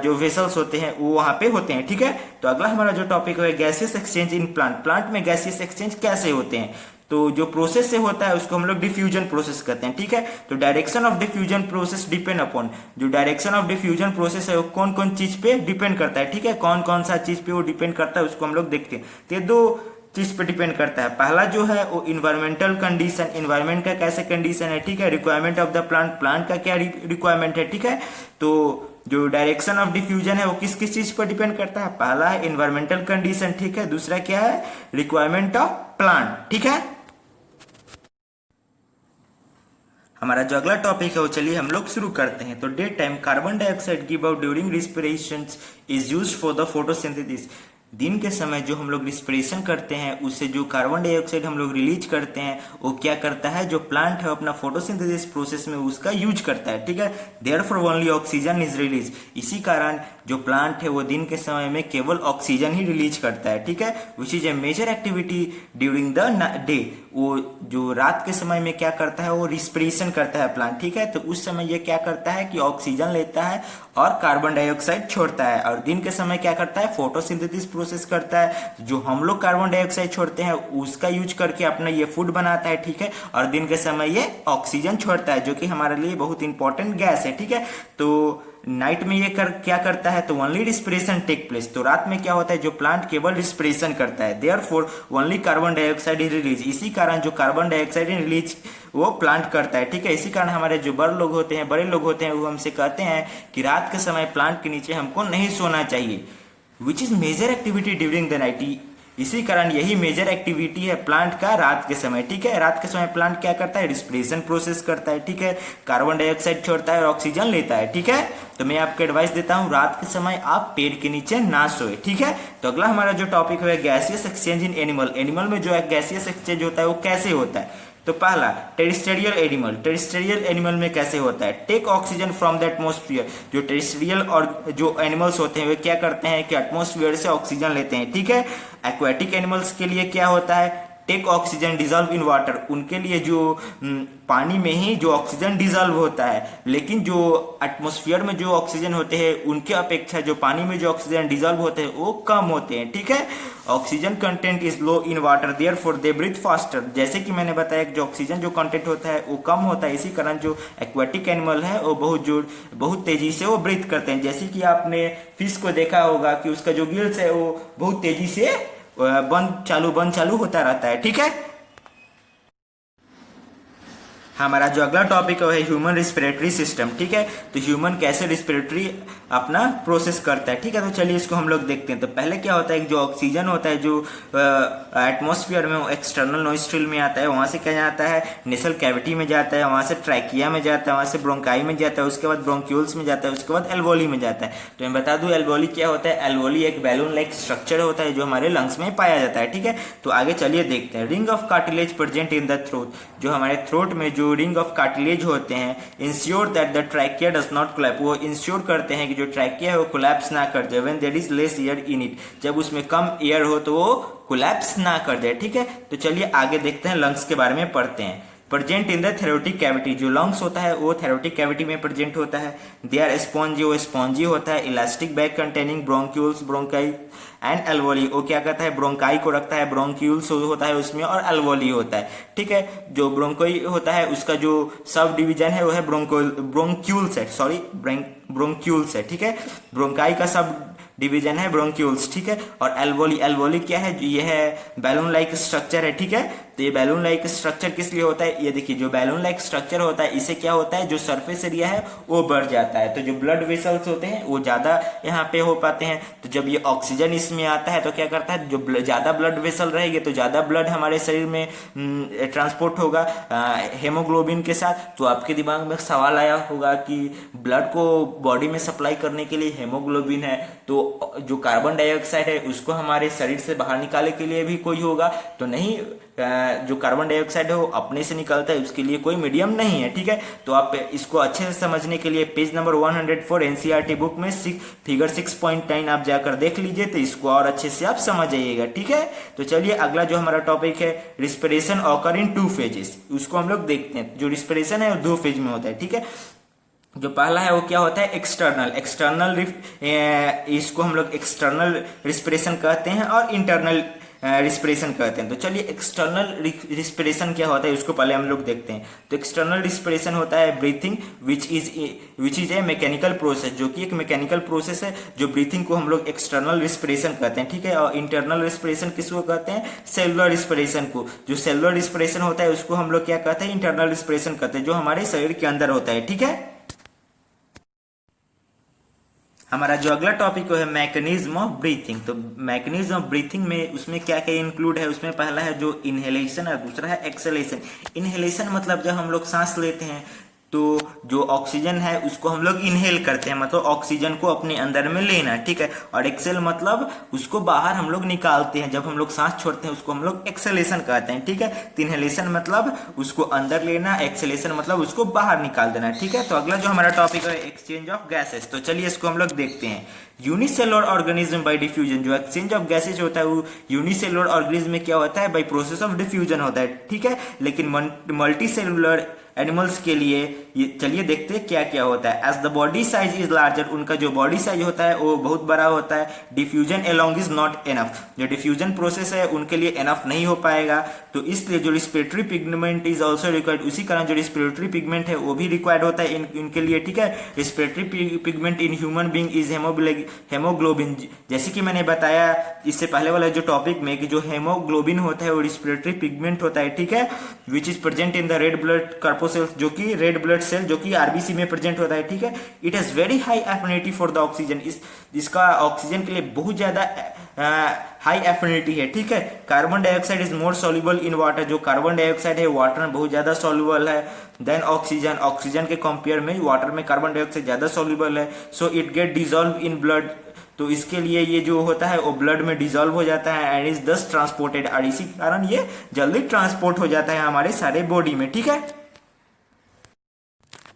जो वेसल्स होते हैं वो वहां पे होते हैं, ठीक है। तो अगला हमारा जो टॉपिक है gaseous exchange in plant. Plant में गैसियस एक्सचेंज कैसे होते हैं, तो जो प्रोसेस से होता है उसको हम लोग डिफ्यूजन प्रोसेस कहते हैं, ठीक है। तो direction of diffusion process depend upon, जो डायरेक्शन ऑफ डिफ्यूजन प्रोसेस है वो कौन कौन चीज पे डिपेंड करता है, ठीक है। कौन कौन सा चीज पे वो डिपेंड करता है उसको हम लोग देखते हैं। तो ये 2 चीज पे डिपेंड करता है। पहला जो है वो इन्वायरमेंटल कंडीशन, इन्वायरमेंट का कैसे कंडीशन है, ठीक है। Requirement of the plant, plant का क्या रिक्वायरमेंट है, ठीक है। तो जो डायरेक्शन ऑफ डिफ्यूजन है वो किस किस चीज पर डिपेंड करता है, पहला है इन्वायरमेंटल कंडीशन, ठीक है। दूसरा क्या है, रिक्वायरमेंट ऑफ प्लांट, ठीक है। हमारा जो अगला टॉपिक है वो चलिए हम लोग शुरू करते हैं। तो day time carbon dioxide give out during respiration is used for the photosynthesis. दिन के समय जो हम लोग रिस्पिरेशन करते हैं उससे जो कार्बन डाइऑक्साइड हम लोग रिलीज करते हैं वो क्या करता है, जो प्लांट है अपना फोटोसिंथेसिस प्रोसेस में उसका यूज करता है, ठीक है। Therefore only oxygen is release. इसी कारण जो प्लांट है वो दिन के समय में केवल ऑक्सीजन ही रिलीज करता है, ठीक है। Which is a major activity during the day. वो जो रात के समय में क्या करता है, वो रिस्पिरेशन करता है प्लांट, ठीक है। तो उस समय ये क्या करता है कि ऑक्सीजन लेता है और कार्बन डाइऑक्साइड छोड़ता है, और दिन के समय क्या करता है, फोटोसिंथेसिस प्रोसेस करता है। जो हम लोग कार्बन डाइऑक्साइड छोड़ते हैं उसका यूज करके अपना ये फूड बनाता है, ठीक है। और दिन के समय ये ऑक्सीजन छोड़ता है जो कि हमारे लिए बहुत इंपॉर्टेंट गैस है, ठीक है। तो नाइट में ये क्या करता है, तो ओनली रिस्पिरेशन टेक प्लेस। तो रात में क्या होता है, जो प्लांट केवल रिस्पिरेशन करता है, therefore only carbon dioxide is release. इसी कारण जो कार्बन डाइऑक्साइड रिलीज वो प्लांट करता है, ठीक है। इसी कारण हमारे जो बड़े लोग होते हैं वो हमसे कहते हैं कि रात के समय प्लांट के नीचे हमको नहीं सोना चाहिए, which is major activity during the night. इसी कारण यही मेजर एक्टिविटी है प्लांट का रात के समय, ठीक है। रात के समय प्लांट क्या करता है, रिस्पिरेशन प्रोसेस करता है, ठीक है। कार्बन डाइऑक्साइड छोड़ता है और ऑक्सीजन लेता है, ठीक है। तो मैं आपको एडवाइस देता हूं रात के समय आप पेड़ के नीचे ना सोए, ठीक है। तो अगला हमारा जो टॉपिक है gaseous exchange in animal. Animal में जो है गैसियस एक्सचेंज होता है वो कैसे होता है। तो पहला टेरेस्ट्रियल एनिमल। टेरेस्ट्रियल एनिमल में कैसे होता है, take oxygen from the atmosphere. जो टेरेस्ट्रियल और जो एनिमल्स होते हैं वे क्या करते हैं कि एटमोस्फियर से ऑक्सीजन लेते हैं, ठीक है। एक्वेटिक एनिमल्स के लिए क्या होता है, take oxygen dissolve in water. उनके लिए जो पानी में ही जो ऑक्सीजन डिजॉल्व होता है, लेकिन जो एटमोस्फियर में जो ऑक्सीजन होते हैं उनके अपेक्षा जो पानी में जो ऑक्सीजन डिजॉल्व होते हैं वो कम होते हैं, ठीक है। Oxygen content is low in water, therefore they breathe faster. जैसे कि मैंने बताया कि जो ऑक्सीजन जो कंटेंट होता है वो कम होता है, इसी कारण जो एक्वेटिक एनिमल है वो बहुत तेजी से वो ब्रीथ करते हैं। जैसे कि आपने फिश को देखा होगा कि उसका जो गिल्स है वो बहुत तेजी से बंद चालू होता रहता है, ठीक है। हमारा जो अगला टॉपिक है ह्यूमन रिस्पिरेटरी सिस्टम, ठीक है। तो ह्यूमन कैसे रिस्पिरेटरी अपना प्रोसेस करता है, ठीक है। तो चलिए इसको हम लोग देखते हैं। तो पहले क्या होता है, जो ऑक्सीजन होता है जो एटमॉस्फेयर में एक्सटर्नल नोस्ट्रिल में आता है, वहां से क्या जाता है, नेसल कैविटी में जाता है, वहां से ट्रैकिया में जाता है, वहां से ब्रोंकाई में जाता है, उसके बाद ब्रोंक्यूल्स में जाता है, उसके बाद एल्वोली में जाता है। तो मैं बता दूं एल्वोली क्या होता है। एल्वोली एक बैलून लाइक स्ट्रक्चर होता है जो हमारे लंग्स में पाया जाता है, ठीक है। तो आगे चलिए देखते हैं। Ring of cartilage present in the throat. जो हमारे थ्रोट में जो रिंग ऑफ कार्टिलेज होते हैं, ensure that the trachea does not कोलैप। वो इंश्योर करते हैं कि जो ट्रैकिया है वो कोलैप्स ना कर जाए। When there is less air in it, जब उसमें कम एयर हो तो वो कोलैप्स ना कर जाए, ठीक है। तो चलिए आगे देखते हैं, लंग्स के बारे में पढ़ते हैं। Present in the thoracic cavity. जो लंग्स होता है वो थेरोटिक कैविटी में प्रेजेंट होता है। दे आर स्पॉन्जी, वो स्पॉन्जी होता है। Elastic bag containing bronchioles, bronchi and alveoli. वो क्या करता है, ब्रोंकाई को रखता है, ब्रोंक्यूल्स होता है उसमें, और एल्वोली होता है, ठीक है। जो ब्रोंकोई होता है उसका जो सब डिवीजन है वो है ब्रोंक्यूल्स है, सॉरी ब्रोंक्यूल्स है, ठीक है। ब्रोंकाई का सब डिवीजन है ब्रोंक्यूल्स, ठीक है। और एल्वोली क्या है, ये है बैलून लाइक स्ट्रक्चर है, ठीक है। तो ये बैलून लाइक स्ट्रक्चर किस लिए होता है, ये देखिए जो बैलून लाइक स्ट्रक्चर होता है इसे क्या होता है, जो सरफेस एरिया है वो बढ़ जाता है, तो जो ब्लड वेसल्स होते हैं वो ज्यादा यहाँ पे हो पाते हैं। तो जब ये ऑक्सीजन इसमें आता है तो क्या करता है, जो ज्यादा ब्लड वेसल रहेंगे तो ज्यादा ब्लड हमारे शरीर में ट्रांसपोर्ट होगा हेमोग्लोबिन के साथ। तो आपके दिमाग में सवाल आया होगा कि ब्लड को बॉडी में सप्लाई करने के लिए हेमोग्लोबिन है, तो जो कार्बन डाइऑक्साइड है उसको हमारे शरीर से बाहर निकालने के लिए भी कोई होगा तो नहीं। जो कार्बन डाइऑक्साइड है वो अपने से निकलता है, उसके लिए कोई मीडियम नहीं है, ठीक है। तो आप इसको अच्छे से समझने के लिए पेज नंबर 104 एनसीईआरटी बुक में फिगर 6.9 आप जाकर देख लीजिए, तो इसको और अच्छे से आप समझ जाइएगा, ठीक है। तो चलिए अगला जो हमारा टॉपिक है रिस्पिरेशन ऑकर इन 2 फेजेस, उसको हम लोग देखते हैं। जो रिस्पिरेशन है वो 2 फेज में होता है, ठीक है। जो पहला है वो क्या होता है, एक्सटर्नल इसको हम लोग एक्सटर्नल रिस्पिरेशन कहते हैं और इंटरनल रिस्पिरेशन कहते हैं। तो चलिए एक्सटर्नल रिस्पिरेशन क्या होता है उसको पहले हम लोग देखते हैं। तो एक्सटर्नल रिस्पिरेशन होता है breathing which is A mechanical process, जो कि एक मैकेनिकल प्रोसेस है। जो ब्रीथिंग को हम लोग एक्सटर्नल रिस्पिरेशन कहते हैं, ठीक है। और इंटरनल रिस्पिरेशन किसको कहते हैं, सेलुलर रिस्पिरेशन को। जो सेलुलर रिस्पिरेशन होता है उसको हम लोग क्या कहते हैं, इंटरनल रिस्पिरेशन कहते हैं, जो हमारे शरीर के अंदर होता है, ठीक है। हमारा जो अगला टॉपिक है मैकेनिज्म ऑफ ब्रीथिंग। तो मैकेनिज्म ऑफ ब्रीथिंग में उसमें क्या क्या इंक्लूड है, उसमें पहला है जो इनहेलेशन और दूसरा है एक्सहेलेशन। इनहेलेशन मतलब जब हम लोग सांस लेते हैं तो जो ऑक्सीजन है उसको हम लोग इनहेल करते हैं, मतलब ऑक्सीजन को अपने अंदर में लेना, ठीक है। और एक्सेल मतलब उसको बाहर हम लोग निकालते हैं, जब हम लोग सांस छोड़ते हैं उसको हम लोग एक्सेलेशन कहते हैं, ठीक है। तो इनहेलेशन मतलब उसको अंदर लेना, एक्सेलेशन मतलब उसको बाहर निकाल देना, ठीक है। तो अगला जो हमारा टॉपिक है एक्सचेंज ऑफ गैसेस। तो चलिए इसको हम लोग देखते हैं। यूनिसेलुलर ऑर्गेनिज्म बाय डिफ्यूजन, जो एक्सचेंज ऑफ गैसेज होता है वो यूनिसेलुलर ऑर्गेनिज्म में क्या होता है, बाय प्रोसेस ऑफ डिफ्यूजन होता है, ठीक है। लेकिन मल्टी सेलुलर एनिमल्स के लिए ये चलिए देखते हैं क्या क्या होता है। As the body size is larger, उनका जो बॉडी साइज होता है वो बहुत बड़ा होता है। Diffusion along is not enough, जो डिफ्यूजन प्रोसेस है उनके लिए इनफ नहीं हो पाएगा, तो इसलिए जो respiratory pigment is also required, उसी कारण जो रिस्पिरेटरी पिगमेंट है वो भी रिक्वायर्ड होता है इनके लिए, ठीक है। Respiratory pigment in human being is haemoglobin, जैसे कि मैंने बताया इससे पहले वाला जो टॉपिक में कि जो हेमोग्लोबिन होता है वो रिस्पिरेटरी पिगमेंट होता है, ठीक है, which is present in the red blood corpuscles, जो कि रेड ब्लड सेल जो कि आरबीसी में प्रेजेंट होता है, ठीक है। It has very high affinity for the oxygen, इसका ऑक्सीजन के लिए बहुत ज्यादा हाई एफिनिटी है, ठीक है। Carbon dioxide is more soluble in water, जो कार्बन डाइऑक्साइड है वाटर में बहुत ज्यादा सॉल्युबल है देन ऑक्सीजन, ऑक्सीजन के कंपेयर में वाटर में कार्बन डाइऑक्साइड ज्यादा सॉल्युबल है। So it get dissolve in blood, तो इसके लिए ये जो होता है वो ब्लड में डिजोल्व हो जाता है एंड इज दस ट्रांसपोर्टेड, और इसी कारण ये जल्दी ट्रांसपोर्ट हो जाता है हमारे सारे बॉडी में, ठीक है।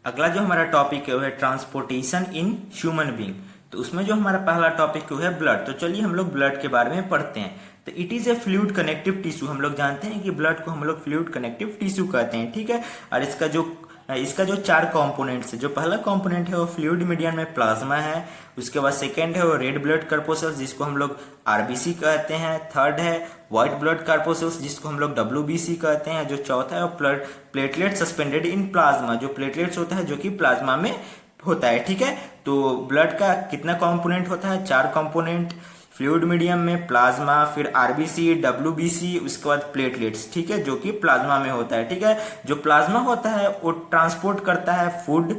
अगला जो हमारा टॉपिक है वो है ट्रांसपोर्टेशन इन ह्यूमन बीइंग। तो उसमें जो हमारा पहला टॉपिक है ब्लड। तो चलिए हम लोग ब्लड के बारे में पढ़ते हैं। तो it is A fluid connective tissue, हम लोग जानते हैं कि ब्लड को हम लोग फ्लूइड कनेक्टिव टिश्यू कहते हैं, ठीक है। और इसका जो चार कंपोनेंट्स है, जो पहला कंपोनेंट है वो फ्लूइड मीडियम में प्लाज्मा है, उसके बाद सेकंड है वो रेड ब्लड कार्पोसेल्स जिसको हम लोग आरबीसी कहते हैं, थर्ड है व्हाइट ब्लड कार्पोसेल्स जिसको हम लोग डब्ल्यूबीसी कहते हैं, जो चौथा है वो प्लेटलेट सस्पेंडेड इन प्लाज्मा, जो प्लेटलेट्स होता है जो कि प्लाज्मा में होता है, ठीक है। तो ब्लड का कितना कंपोनेंट होता है, चार कंपोनेंट, फ्लूइड मीडियम में प्लाज्मा, फिर आरबीसी, डब्ल्यूबीसी, उसके बाद प्लेटलेट्स, ठीक है, जो कि प्लाज्मा में होता है, ठीक है। जो प्लाज्मा होता है वो ट्रांसपोर्ट करता है food,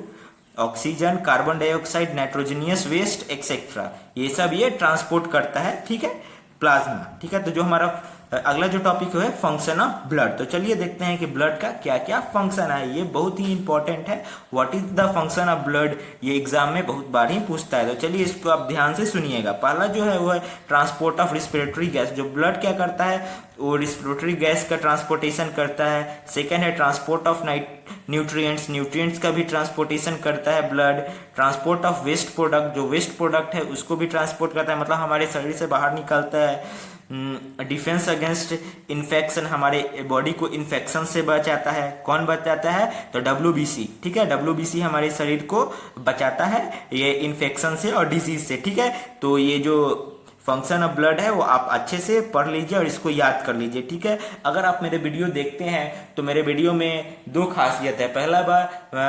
oxygen, carbon dioxide, nitrogenous waste etcetera, ये सब ये ट्रांसपोर्ट करता है, ठीक है, प्लाज्मा, ठीक है। तो जो हमारा अगला जो टॉपिक है फंक्शन ऑफ ब्लड। तो चलिए देखते हैं कि ब्लड का क्या क्या फंक्शन है, ये बहुत ही इंपॉर्टेंट है। What is the function of blood, ये एग्जाम में बहुत बार ही पूछता है, तो चलिए इसको आप ध्यान से सुनिएगा। पहला जो है वो है ट्रांसपोर्ट ऑफ रिस्पिरेटरी गैस, जो ब्लड क्या करता है वो रिस्पिरेटरी गैस का ट्रांसपोर्टेशन करता है। सेकेंड है ट्रांसपोर्ट ऑफ न्यूट्रिएंट्स, न्यूट्रिएंट्स का भी ट्रांसपोर्टेशन करता है blood. Transport of waste product, जो वेस्ट प्रोडक्ट है उसको भी ट्रांसपोर्ट करता है, मतलब हमारे शरीर से बाहर निकलता है। डिफेंस अगेंस्ट इन्फेक्शन, हमारे बॉडी को इन्फेक्शन से बचाता है, कौन बचाता है, तो डब्ल्यूबीसी, ठीक है, डब्ल्यूबीसी हमारे शरीर को बचाता है ये इन्फेक्शन से और डिजीज से, ठीक है। तो ये जो फंक्शन ऑफ ब्लड है वो आप अच्छे से पढ़ लीजिए और इसको याद कर लीजिए, ठीक है। अगर आप मेरे वीडियो देखते हैं तो मेरे वीडियो में दो खासियत है।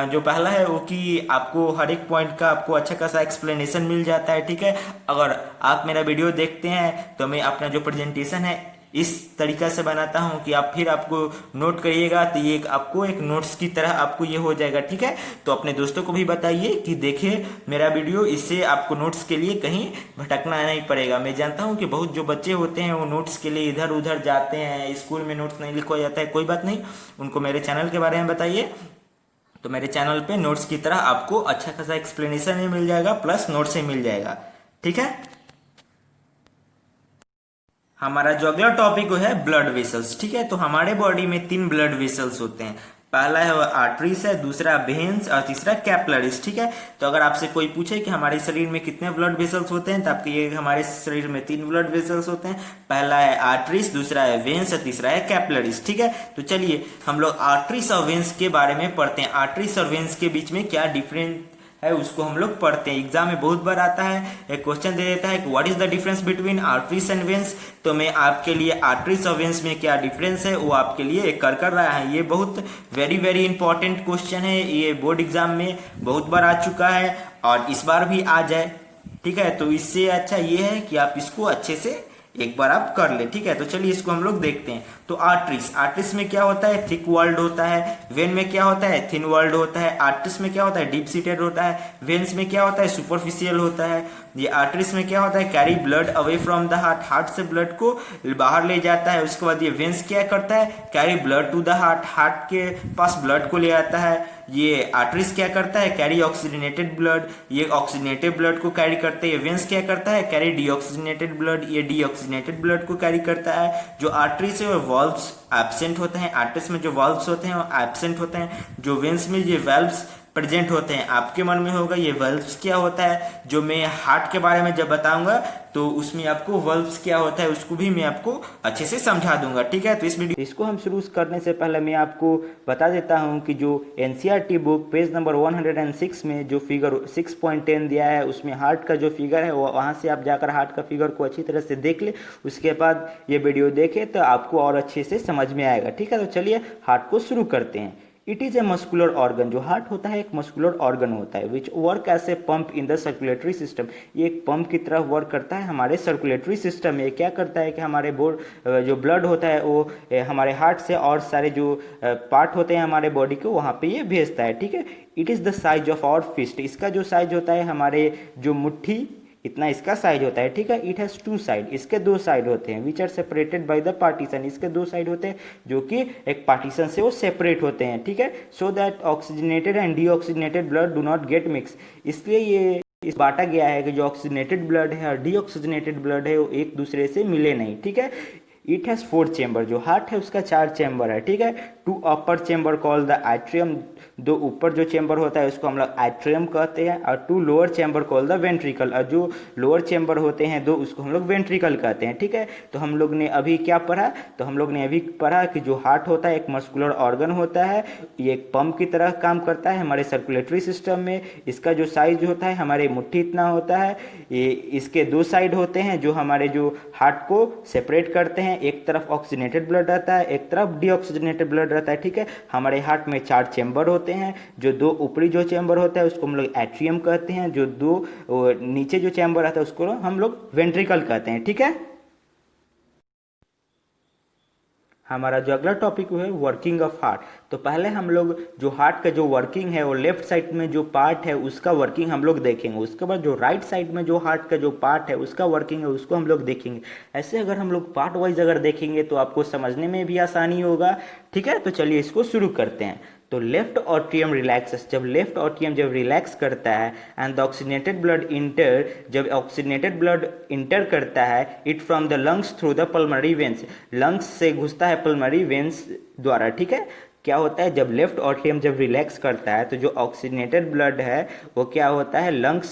जो पहला है वो कि आपको हर एक पॉइंट का आपको अच्छा खासा एक्सप्लेनेशन मिल जाता है, ठीक है। अगर आप मेरा वीडियो देखते हैं तो मैं अपना जो प्रेजेंटेशन है इस तरीका से बनाता हूं कि आप फिर आपको नोट करिएगा, तो ये आपको एक नोट्स की तरह आपको ये हो जाएगा, ठीक है। तो अपने दोस्तों को भी बताइए कि देखिए मेरा वीडियो, इससे आपको नोट्स के लिए कहीं भटकना नहीं पड़ेगा। मैं जानता हूं कि बहुत जो बच्चे होते हैं वो नोट्स के लिए इधर उधर जाते हैं, स्कूल में नोट्स नहीं लिखवाया जाता है, कोई बात नहीं, उनको मेरे चैनल के बारे में बताइए, तो मेरे चैनल पे नोट्स की तरह आपको अच्छा खासा एक्सप्लेनेशन भी मिल जाएगा प्लस नोट्स से मिल जाएगा, ठीक है। हमारा जो अगला टॉपिक है ब्लड वेसल्स, ठीक है। तो हमारे बॉडी में 3 ब्लड वेसल्स होते हैं, पहला है आर्टरीज है, दूसरा वेन्स और तीसरा कैपिलरीज, ठीक है। तो अगर आपसे कोई पूछे कि हमारे शरीर में कितने ब्लड वेसल्स होते हैं तो आपके ये हमारे शरीर में 3 ब्लड वेसल्स होते हैं, पहला है आर्टरीज, दूसरा है वेन्स और तीसरा है कैपिलरीज, ठीक है। तो चलिए हम लोग आर्टरीज और वेन्स के बारे में पढ़ते हैं। आर्टरीज और वेन्स के बीच में क्या डिफरेंस है उसको हम लोग पढ़ते हैं। एग्जाम में बहुत बार आता है, एक क्वेश्चन दे देता है कि what is the difference between arteries and veins, तो मैं आपके लिए आर्टरीज और वेन्स में क्या डिफरेंस है वो आपके लिए कर रहा है। ये बहुत वेरी इंपॉर्टेंट क्वेश्चन है, ये बोर्ड एग्जाम में बहुत बार आ चुका है और इस बार भी आ जाए, ठीक है। तो इससे अच्छा ये है कि आप इसको अच्छे से एक बार आप कर ले, ठीक है। तो चलिए इसको हम लोग देखते हैं। तो आर्टरीज, आर्टरीज में क्या होता है, थिक वर्ल्ड होता है। वेन में क्या होता है, थिन वर्ल्ड होता है। आर्टरीज में क्या होता है, डीप सीटेड होता है। वेन्स में क्या होता है, सुपरफिशियल होता है। ये आर्टरीज में क्या होता है, carry blood away from the heart, heart से ब्लड को बाहर ले जाता है। उसके बाद ये वेन्स क्या करता है, carry blood to the heart, heart के पास ब्लड को ले आता है। ये आर्टरीज क्या करता है, कैरी ऑक्सीजनेटेड ब्लड, ये ऑक्सीजनेटेड ब्लड को कैरी करते हैं। वेन्स क्या करता है, कैरी डीऑक्सीजनेटेड ब्लड, ये डीऑक्सीजनेटेड ब्लड को कैरी करता है। जो आर्टरीज है वो वाल्व्स एब्सेंट होते हैं, आर्टरीज में जो वाल्व्स होते हैं वो एब्सेंट होते हैं। जो वेन्स में ये वाल्व्स प्रेजेंट होते हैं। आपके मन में होगा ये वाल्व्स क्या होता है, जो मैं हार्ट के बारे में जब बताऊंगा तो उसमें आपको वाल्व्स क्या होता है उसको भी मैं आपको अच्छे से समझा दूंगा, ठीक है। तो इस वीडियो इसको हम शुरू करने से पहले मैं आपको बता देता हूं कि जो एनसीईआरटी बुक पेज नंबर 106 में जो फिगर 6.10 दिया है उसमें हार्ट का जो फिगर है वो वहां से आप जाकर हार्ट का फिगर को अच्छी तरह से देख ले, उसके बाद ये वीडियो देखे तो आपको और अच्छे से समझ में आएगा, ठीक है। तो चलिए हार्ट को शुरू करते हैं। It is a muscular organ, जो हार्ट होता है एक मस्कुलर ऑर्गन होता है, which work as a pump in the circulatory system. ये एक पंप की तरह वर्क करता है हमारे सर्कुलेटरी सिस्टम में। क्या करता है कि हमारे जो ब्लड होता है वो हमारे हार्ट से और सारे जो पार्ट होते हैं हमारे बॉडी को वहाँ पे ये भेजता है, ठीक है। It is the size of our fist, इसका जो साइज होता है हमारे जो मुट्ठी इतना इसका साइज होता है, ठीक है। इट हैज टू साइड, इसके दो साइड होते हैं, which are separated by the partition, इसके दो साइड होते हैं जो कि एक पार्टीशन से वो सेपरेट होते हैं, ठीक है। So that oxygenated and deoxygenated blood do not gate mix, इसलिए ये इस बांटा गया है कि जो ऑक्सीजनेटेड ब्लड है और डीऑक्सीजनेटेड ब्लड है वो एक दूसरे से मिले नहीं, ठीक है। इट हैज 4 चेंबर, जो हार्ट है उसका 4 चेंबर है, ठीक है। 2 अपर चेंबर कॉल्ड द एट्रियम, 2 ऊपर जो चेंबर होता है उसको हम लोग एट्रियम कहते हैं, और 2 lower chamber called the ventricle, और जो लोअर चेंबर होते हैं 2 उसको हम लोग वेंट्रिकल कहते हैं, ठीक है। तो हम लोग ने अभी क्या पढ़ा, तो हम लोग ने अभी पढ़ा कि जो हार्ट होता है एक मस्कुलर ऑर्गन होता है, ये एक पंप की तरह काम करता है हमारे सर्कुलेटरी सिस्टम में। इसका जो साइज होता है हमारे मुट्ठी इतना होता है। ये इसके 2 साइड होते हैं जो हमारे जो हार्ट को सेपरेट करते हैं, एक तरफ ऑक्सीजनेटेड ब्लड रहता है, एक तरफ डीऑक्सीजनेटेड ब्लड रहता है, ठीक है। हमारे हार्ट में 4 चेंबर होते हैं, जो 2 ऊपरी जो चेंबर होता है उसको हम लोग एट्रियम कहते हैं, जो 2 नीचे जो चेंबर रहता है उसको हम लोग वेंट्रिकल कहते हैं, ठीक है। हमारा जो अगला टॉपिक है वर्किंग ऑफ हार्ट। तो पहले हम लोग जो हार्ट का जो वर्किंग है वो लेफ्ट साइड में जो पार्ट है उसका वर्किंग हम लोग देखेंगे, उसके बाद जो राइट साइड में जो हार्ट का जो पार्ट है उसका वर्किंग है उसको हम लोग देखेंगे। ऐसे अगर हम लोग पार्ट वाइज अगर देखेंगे तो आपको समझने में भी आसानी होगा, ठीक है। तो चलिए इसको शुरू करते हैं। तो लेफ्ट ऑट्रियम रिलैक्सेस, जब लेफ्ट ऑट्रियम जब रिलैक्स करता है and the oxygenated blood inter, जब ऑक्सीजनेटेड ब्लड इंटर करता है it from the lungs through the pulmonary veins, lungs से घुसता है पल्मोनरी वेन्स द्वारा, ठीक है। क्या होता है जब लेफ्ट ऑट्रियम जब रिलैक्स करता है तो जो ऑक्सीजनेटेड ब्लड है वो क्या होता है लंग्स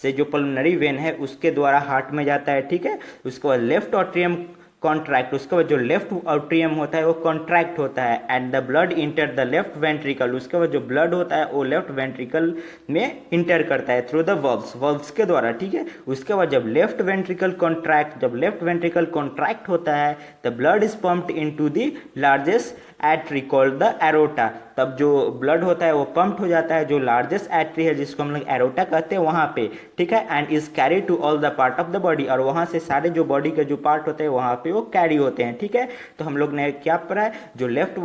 से जो पल्मोनरी वेन है उसके द्वारा हार्ट में जाता है, ठीक है। उसके बाद लेफ्ट ऑट्रियम कॉन्ट्रैक्ट, उसके बाद जो लेफ्ट ऑट्रियम होता है वो कॉन्ट्रैक्ट होता है and the blood enter the left ventricle, उसके बाद जो ब्लड होता है वो लेफ्ट वेंट्रिकल में इंटर करता है थ्रू द वल्व्स के द्वारा, ठीक है। उसके बाद जब लेफ्ट वेंट्रिकल कॉन्ट्रैक्ट, जब लेफ्ट वेंट्रिकल कॉन्ट्रैक्ट होता है the blood is pumped into the largest artery called the aorta, तब जो ब्लड होता है वो पंप्ड हो जाता है जो लार्जेस्ट एट्री है जिसको हम लोग एरोटा कहते हैं वहां पे, ठीक है। And is carry to all the part of the body, और वहां से सारे जो बॉडी के जो पार्ट होते हैं वहां पे वो कैरी होते हैं, ठीक है। तो हम लोग ने क्या पढ़ा है, जो लेफ्ट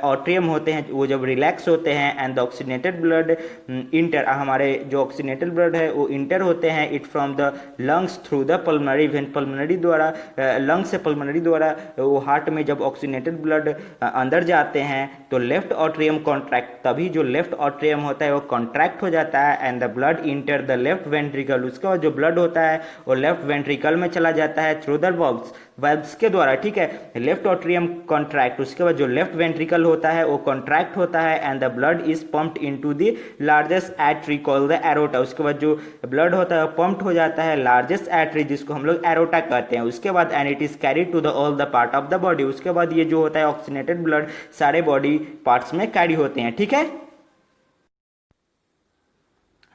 ऑट्रियम होते हैं वो जब रिलैक्स होते हैं and the oxygenated blood inter, हमारे जो ऑक्सीजनेटेड ब्लड है वो इंटर होते हैं it from the lungs through the pulmonary vein, pulmonary द्वारा लंग्स से पल्मोनरी द्वारा वो हार्ट में जब ऑक्सीजनेटेड ब्लड अंदर जाते हैं तो लेफ्ट ऑट्रियम कॉन्ट्रैक्ट, तभी जो लेफ्ट ऑट्रियम होता है वो कॉन्ट्रैक्ट हो जाता है and the blood enter the left ventricle, उसके बाद जो ब्लड होता है वो लेफ्ट वेंट्रिकल में चला जाता है थ्रू द वल्व्स के द्वारा, ठीक है। लेफ्ट ऑट्रियम कॉन्ट्रैक्ट, उसके बाद जो लेफ्ट वेंट्रिकल होता है वो कॉन्ट्रैक्ट होता है and the blood is pumped into the largest artery called the aorta, उसके बाद जो ब्लड होता है पंप्ड हो जाता है लार्जेस्ट एट्री जिसको हम लोग एरोटा कहते हैं। उसके बाद and it is carry to the all the part of the body, उसके बाद ये जो होता है ऑक्सीजनेटेड ब्लड सारे बॉडी पार्ट्स में कैरी होते हैं, ठीक है।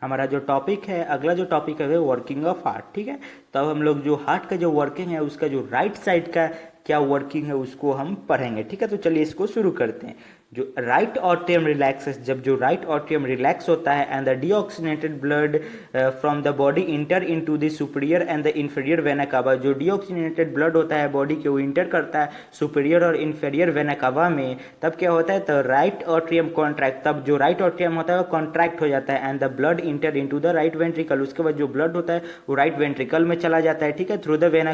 हमारा जो टॉपिक है अगला जो टॉपिक है वर्किंग ऑफ हार्ट, ठीक है। तब हम लोग जो हार्ट का जो वर्किंग है उसका जो राइट साइड का क्या वर्किंग है उसको हम पढ़ेंगे, ठीक है। तो चलिए इसको शुरू करते हैं। जो राइट ऑट्रियम रिलैक्सेस, जब जो राइट ऑट्रियम रिलैक्स होता है and the deoxygenated blood from the body inter into the superior and the inferior vena cava, जो डीऑक्सीनेटेड ब्लड होता है बॉडी के वो इंटर करता है सुपीरियर और इंफीरियर वेना कावा में, तब क्या होता है, तो राइट ऑट्रियम कॉन्ट्रैक्ट, तब जो राइट ऑट्रियम होता है वो कॉन्ट्रैक्ट हो जाता है and the blood inter into the right ventricle, उसके बाद जो ब्लड होता है वो राइट वेंट्रिकल में चला जाता है, ठीक है, through the vena,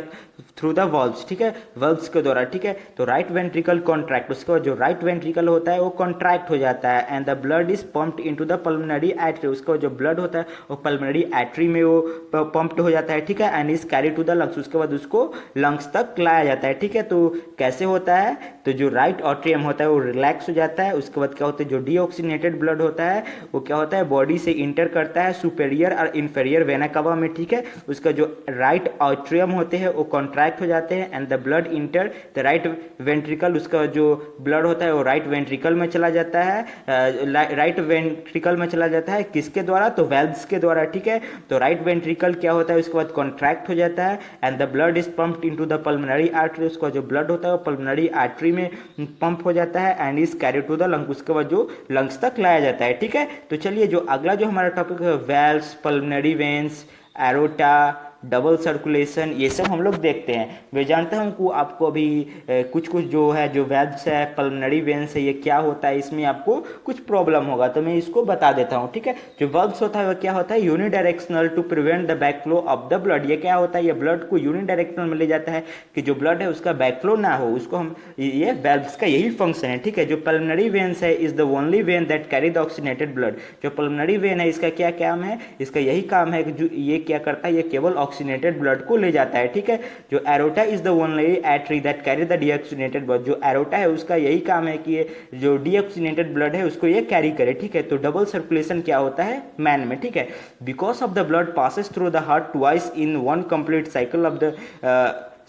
through the valves, ठीक है, वॉल्व्स के द्वारा, ठीक है। तो राइट वेंट्रिकल कॉन्ट्रैक्ट, उसके बाद जो राइट वेंट्रिकल होता है वो कॉन्ट्रैक्ट हो जाता है and the blood is pumped into the pulmonary artery, उसका जो ब्लड होता है वो पल्मोनरी आर्टरी में वो पंप्ड हो जाता है, ठीक है, and is carry to the lungs, उसके बाद उसको लंग्स तक लाया जाता है, ठीक है। तो कैसे होता है, तो जो राइट ऑट्रियम होता है वो रिलैक्स हो जाता है, उसके बाद क्या होता है, जो डीऑक्सीनेटेड ब्लड होता है वो क्या होता है, बॉडी से इंटर करता है सुपेरियर और इंफीरियर वेना कावा में, ठीक है, उसका जो राइट ऑट्रियम होते हैं वो कॉन्ट्रैक्ट हो जाते हैं and the blood enter the right ventricle, उसका जो ब्लड होता है वो राइट वेंट्रिकल में चला जाता है, राइट वेंट्रिकल में चला जाता है, किसके द्वारा, तो वेल्व्स के द्वारा, ठीक है। तो राइट वेंट्रिकल क्या होता है, उसके बाद कॉन्ट्रैक्ट हो जाता है and the blood is pumped into the pulmonary artery, उसका जो ब्लड होता है वो पल्मोनरी आर्टरी में पंप हो जाता है and is carry to the lung, उसके बाद जो लंग्स तक लाया जाता है, ठीक है। तो चलिए जो अगला जो हमारा टॉपिक है, valves, pulmonary veins, aorta, double circulation, ये सब हम लोग देखते हैं। मैं जानता हूँ कि आपको अभी कुछ कुछ जो है, जो वेल्व्स है, पल्मोनरी वेन्स है, ये क्या होता है, इसमें आपको कुछ प्रॉब्लम होगा, तो मैं इसको बता देता हूँ, ठीक है। जो वेल्व्स होता है वो क्या होता है, unidirectional to prevent the back flow of the blood, ये क्या होता है, ये ब्लड को यूनिडायरेक्शनल में ले जाता है कि जो ब्लड है उसका बैक फ्लो ना हो, उसको हम, ये वेल्व्स का यही फंक्शन है, ठीक है। जो पल्मोनरी वेन्स है is the only when that carry the oxygenated blood, जो पल्मोनरी वेन है इसका क्या काम है, इसका यही काम है कि जो ये क्या करता है, ये केवल ऑक्सीनेटेड ब्लड को ले जाता है, ठीक है। जो aorta is the only artery that carry the deoxygenated blood, जो एरोटा है उसका यही काम है कि ये जो डीऑक्सीनेटेड ब्लड है उसको ये कैरी करे, ठीक है। तो डबल सर्कुलेशन क्या होता है मैन में, ठीक है, because of the blood passes through the heart twice in one complete cycle of the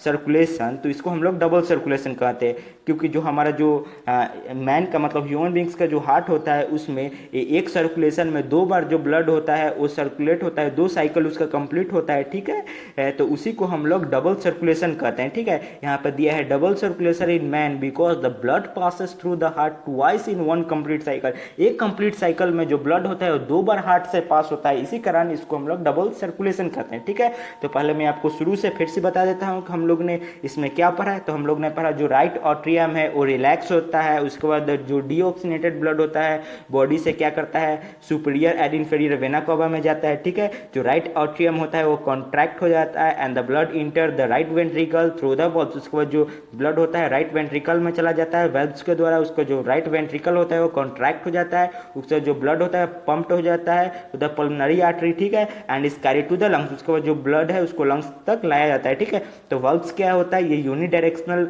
circulation, तो इसको हम लोग डबल सर्कुलेशन कहते हैं, क्योंकि जो हमारा जो मैन का मतलब ह्यूमन बींग्स का जो हार्ट होता है उसमें एक सर्कुलेशन में 2 बार जो ब्लड होता है वो सर्कुलेट होता है, 2 साइकिल उसका कंप्लीट होता है, ठीक है। तो उसी को हम लोग डबल सर्कुलेशन कहते हैं, ठीक है। यहाँ पर दिया है double circulation in man because the blood passes through the heart twice in one complete cycle, एक कंप्लीट साइकिल में जो ब्लड होता है वो 2 बार हार्ट से पास होता है, इसी कारण इसको हम लोग डबल सर्कुलेशन कहते हैं, ठीक है। तो पहले मैं आपको शुरू से फिर से बता देता हूँ कि हम लोग ने इसमें क्या पढ़ा है। तो हम लोग ने पढ़ा जो राइट ऑट्रियम है वो रिलैक्स होता है, उसके बाद जो डीऑक्सीनेटेड ब्लड होता है बॉडी से क्या करता है, superior and inferior vena cava में जाता है, ठीक है। जो राइट ऑट्रियम होता है वो कॉन्ट्रैक्ट हो जाता है and the blood enter the right ventricle through the valves, उसके बाद जो ब्लड होता है राइट वेंट्रिकल में चला जाता है वेल्व्स के द्वारा, उसका जो राइट वेंट्रिकल होता है वो कॉन्ट्रैक्ट हो जाता है, उससे जो ब्लड होता है पंप्ड हो जाता है टू द पल्मोनरी आर्टरी, ठीक है, and is carry to the lungs, उसके बाद जो ब्लड है उसको लंग्स तक लाया जाता है, ठीक है। तो वॉल्व्स क्या होता है, ये यूनिडायरेक्शनल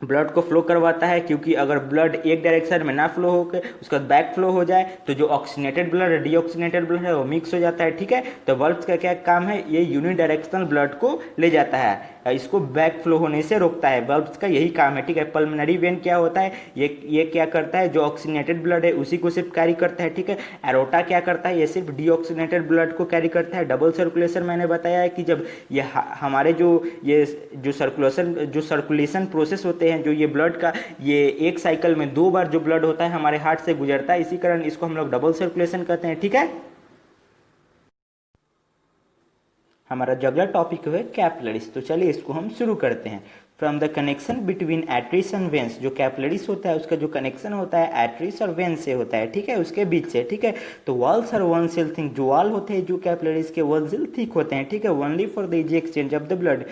ब्लड को फ्लो करवाता है, क्योंकि अगर ब्लड एक डायरेक्शन में ना फ्लो होकर उसका बैक फ्लो हो जाए तो जो ऑक्सीनेटेड ब्लड है, डीऑक्सीनेटेड ब्लड है वो मिक्स हो जाता है, ठीक है। तो वॉल्व्स का क्या काम है, ये यूनिडायरेक्शनल ब्लड को ले जाता है, इसको बैक फ्लो होने से रोकता है, वॉल्व्स का यही काम है, ठीक है। पल्मोनरी वेन क्या होता है, ये क्या करता है, जो ऑक्सीनेटेड ब्लड है उसी को सिर्फ कैरी करता है, ठीक है। एरोटा क्या करता है, ये सिर्फ डीऑक्सीनेटेड ब्लड को कैरी करता है। डबल सर्कुलेशन मैंने बताया है कि जब ये हमारे जो सर्कुलेशन प्रोसेस होते हैं, जो ये ब्लड का, ये एक साइकिल में 2 बार जो ब्लड होता है हमारे हार्ट से गुजरता है, इसी कारण इसको हम लोग डबल सर्कुलेशन कहते हैं, ठीक है। हमारा जो अगला टॉपिक है कैपिलरीज, तो चलिए इसको हम शुरू करते हैं। From the connection between arteries and veins, जो कैपिलरीज होता है उसका जो कनेक्शन होता है एट्रीज और वेन्स से होता है, ठीक है, उसके बीच से, ठीक है। तो वॉल्स और वन सेल थिंक, जो वॉल होते हैं जो कैपिलरीज के वन सेल थिक होते हैं, ठीक है, only for the easy exchange of the blood,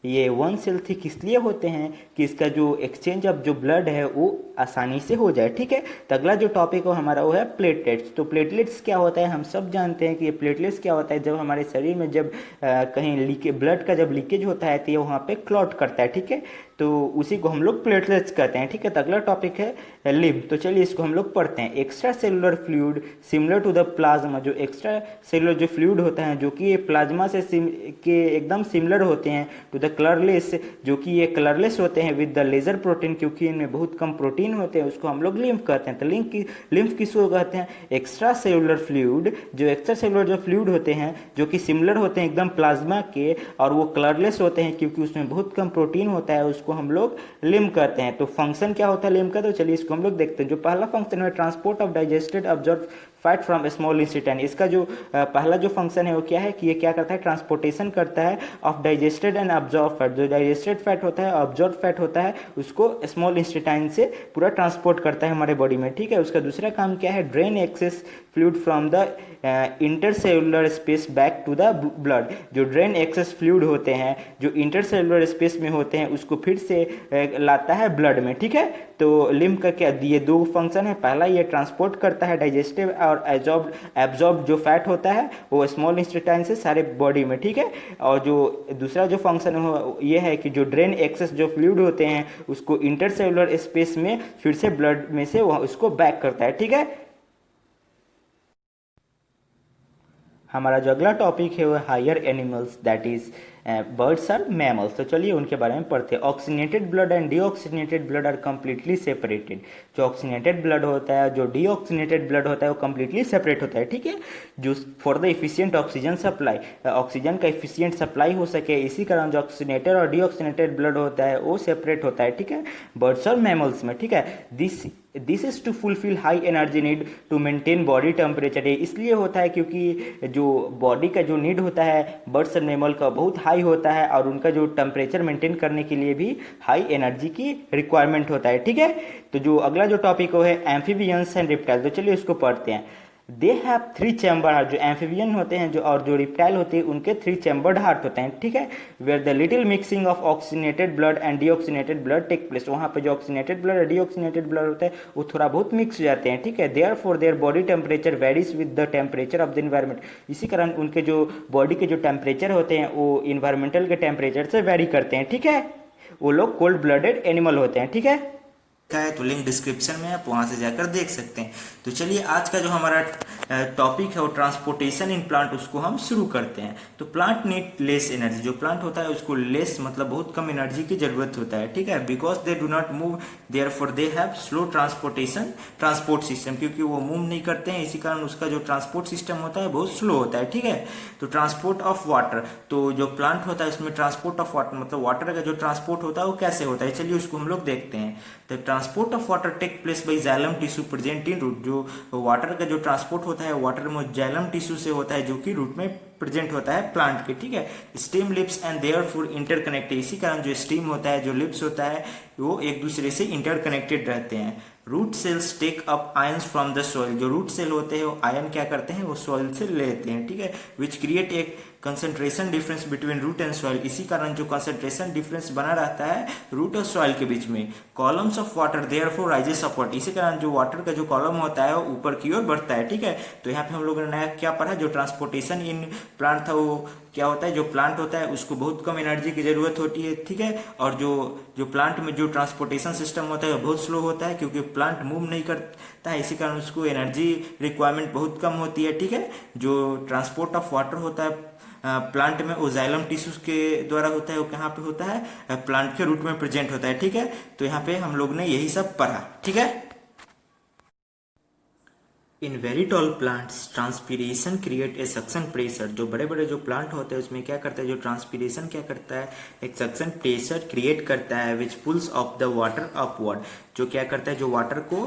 ये वन सेल थिक इसलिए होते हैं कि इसका जो एक्सचेंज ऑफ जो ब्लड है वो आसानी से हो जाए, ठीक है। तो अगला जो टॉपिक है हमारा वो है प्लेटलेट्स। तो प्लेटलेट्स क्या होता है, हम सब जानते हैं कि ये प्लेटलेट्स क्या होता है, जब हमारे शरीर में जब कहीं लीकेज, ब्लड का जब लीकेज होता है तो ये वहाँ पे क्लॉट करता है, ठीक है, तो उसी को हम लोग प्लेटलेट्स कहते हैं, ठीक है। तो अगला टॉपिक है लिम्फ। तो चलिए इसको हम लोग पढ़ते हैं। Extra cellular fluid similar to the plasma, जो एक्स्ट्रा सेलुलर जो फ्लूइड होता है जो कि ये प्लाज्मा से के एकदम सिमिलर होते हैं टू द कलरलेस, जो कि ये कलरलेस होते हैं विद द लेजर प्रोटीन, क्योंकि इनमें बहुत कम प्रोटीन होते हैं, उसको हम लोग लिम्फ कहते हैं। तो लिम्फ किसको कहते हैं, एक्स्ट्रा सेलुलर फ्लूइड, जो एक्स्ट्रा सेलुलर जो फ्लूइड होते हैं जो कि सिमिलर होते हैं एकदम प्लाज्मा के, और वो कलरलेस होते हैं क्योंकि उसमें बहुत कम प्रोटीन होता है, उसको उसको हम लोग लिम्ब कहते हैं। तो फंक्शन क्या होता है लिम्ब का, तो चलिए इसको हम लोग देखते हैं। जो पहला फंक्शन है transport of digested observe fat from small intestine, इसका जो पहला जो फंक्शन है वो क्या है कि ये क्या करता है, ट्रांसपोर्टेशन करता है of digested and absorb fat. जो डाइजेस्टेड फैट होता है, ऑब्जॉर्व फैट होता है, उसको स्मॉल इंटेस्टाइन से पूरा ट्रांसपोर्ट करता है हमारे बॉडी में, ठीक है। उसका दूसरा काम क्या है, drain excess fluid from the intercellular space back to the blood. जो ड्रेन एक्सेस फ्लूइड होते हैं जो इंटरसेलुलर स्पेस में होते हैं उसको फिर से लाता है ब्लड में, ठीक है। तो लिम्ब का क्या, ये दो फंक्शन है। पहला ये ट्रांसपोर्ट करता है डाइजेस्टिव और एब्जॉर्ब जो फैट होता है वो स्मॉल इंटेस्टाइन से सारे बॉडी में, ठीक है। और जो दूसरा जो फंक्शन है ये है कि जो ड्रेन एक्सेस जो फ्लूइड होते हैं उसको इंटरसेलुलर स्पेस में फिर से ब्लड में से उसको बैक करता है, ठीक है। हमारा जो अगला टॉपिक है वो higher animals, that is birds और मैमल्स। तो चलिए उनके बारे में पढ़ते हैं। Oxygenated blood and deoxygenated blood are completely separated. जो ऑक्सीनेटेड ब्लड होता है, जो डीऑक्सीनेटेड ब्लड होता है वो कंप्लीटली सेपरेट होता है, ठीक है। जो for the efficient oxygen supply, oxygen का इफिशियंट सप्लाई हो सके, इसी कारण जो ऑक्सीनेटेड और डीऑक्सीनेटेड ब्लड होता है वो सेपरेट होता है, ठीक है, बर्ड्स और मैमल्स में, ठीक है। This is to fulfil high energy need to maintain body temperature. इसलिए होता है क्योंकि जो बॉडी का जो नीड होता है बर्ड्स और मैमल का बहुत हाई होता है और उनका जो टेम्परेचर मेंटेन करने के लिए भी हाई एनर्जी की रिक्वायरमेंट होता है, ठीक है। तो जो अगला जो टॉपिक वो है एम्फीबियंस एंड रिप्टाइल। तो चलिए उसको पढ़ते हैं। They have 3 chamber heart. जो एम्फीबियन होते हैं जो और जो रिप्टाइल होते हैं उनके 3 चैम्बर्ड हार्ट होते हैं, ठीक है। Where the little mixing of oxygenated blood and deoxygenated blood take place. वहाँ पे जो ऑक्सीनेटेड ब्लड और डीऑक्सीनेटेड ब्लड होता है वो थोड़ा बहुत मिक्स हो जाते हैं, ठीक है। Therefore their body temperature varies with the temperature of the environment. इसी कारण उनके जो बॉडी के जो टेम्परेचर होते हैं वो इन्वायरमेंटल के टेम्परेचर से वेरी करते हैं, ठीक है। वो लोग कोल्ड ब्लडेड एनिमल होते हैं, ठीक है। है तो लिंक डिस्क्रिप्शन में आप वहां से जाकर देख सकते हैं। तो चलिए आज का जो हमारा टॉपिक है वो ट्रांसपोर्टेशन इन प्लांट, उसको हम शुरू करते हैं। तो प्लांट नीड लेस एनर्जी। जो प्लांट होता है उसको लेस मतलब बहुत कम एनर्जी की जरूरत होता है, ठीक है। Because they do not move therefore they have slow transport system. क्योंकि वो मूव नहीं करते हैं इसी कारण उसका जो ट्रांसपोर्ट सिस्टम होता है बहुत स्लो होता है, ठीक है। तो ट्रांसपोर्ट ऑफ वाटर, तो जो प्लांट होता है उसमें ट्रांसपोर्ट ऑफ वाटर मतलब वाटर का जो ट्रांसपोर्ट होता है वो कैसे होता है, चलिए उसको हम लोग देखते हैं। तो transport of water take place by xylem tissue present in root. जो वाटर का जो ट्रांसपोर्ट होता है वाटर में जाइलम टिश्यू से होता है जो कि रूट में प्रेजेंट होता है प्लांट के, ठीक है। Stem lips and therefore interconnected. इसी कारण जो स्टेम होता है जो लिप्स होता है वो एक दूसरे से इंटरकनेक्टेड रहते हैं। Root cells take up ions from the soil. जो रूट सेल होते हैं वो आयन क्या करते हैं वो सॉइल से लेते हैं, ठीक है। विच क्रिएट एक concentration difference between root and soil. इसी कारण जो कंसंट्रेशन डिफरेंस बना रहता है रूट और सॉइल के बीच में। Columns of water therefore rises upward. इसी कारण जो वाटर का जो कॉलम होता है वो ऊपर की ओर बढ़ता है, ठीक है। तो यहाँ पे हम लोगों ने नया क्या पढ़ा, जो ट्रांसपोर्टेशन इन प्लांट था वो क्या होता है, जो प्लांट होता है उसको बहुत कम एनर्जी की जरूरत होती है, ठीक है। और जो प्लांट में जो ट्रांसपोर्टेशन सिस्टम होता है वो बहुत स्लो होता है क्योंकि प्लांट मूव नहीं करता है, इसी कारण उसको एनर्जी रिक्वायरमेंट बहुत कम होती है, ठीक है। जो ट्रांसपोर्ट ऑफ वाटर होता है प्लांट में वो जाइलम टिश्यूज के द्वारा होता है, वो कहाँ पे होता है, प्लांट के रूट में प्रेजेंट होता है, ठीक है। तो यहाँ पे हम लोग ने यही सब पढ़ा, ठीक है। In very tall plants transpiration create a suction pressure. जो बड़े बड़े जो प्लांट होते हैं उसमें क्या करता है, जो ट्रांसपीरेशन क्या करता है, एक सक्शन प्रेशर क्रिएट करता है which pulls of the water upward. जो क्या करता है, जो वाटर को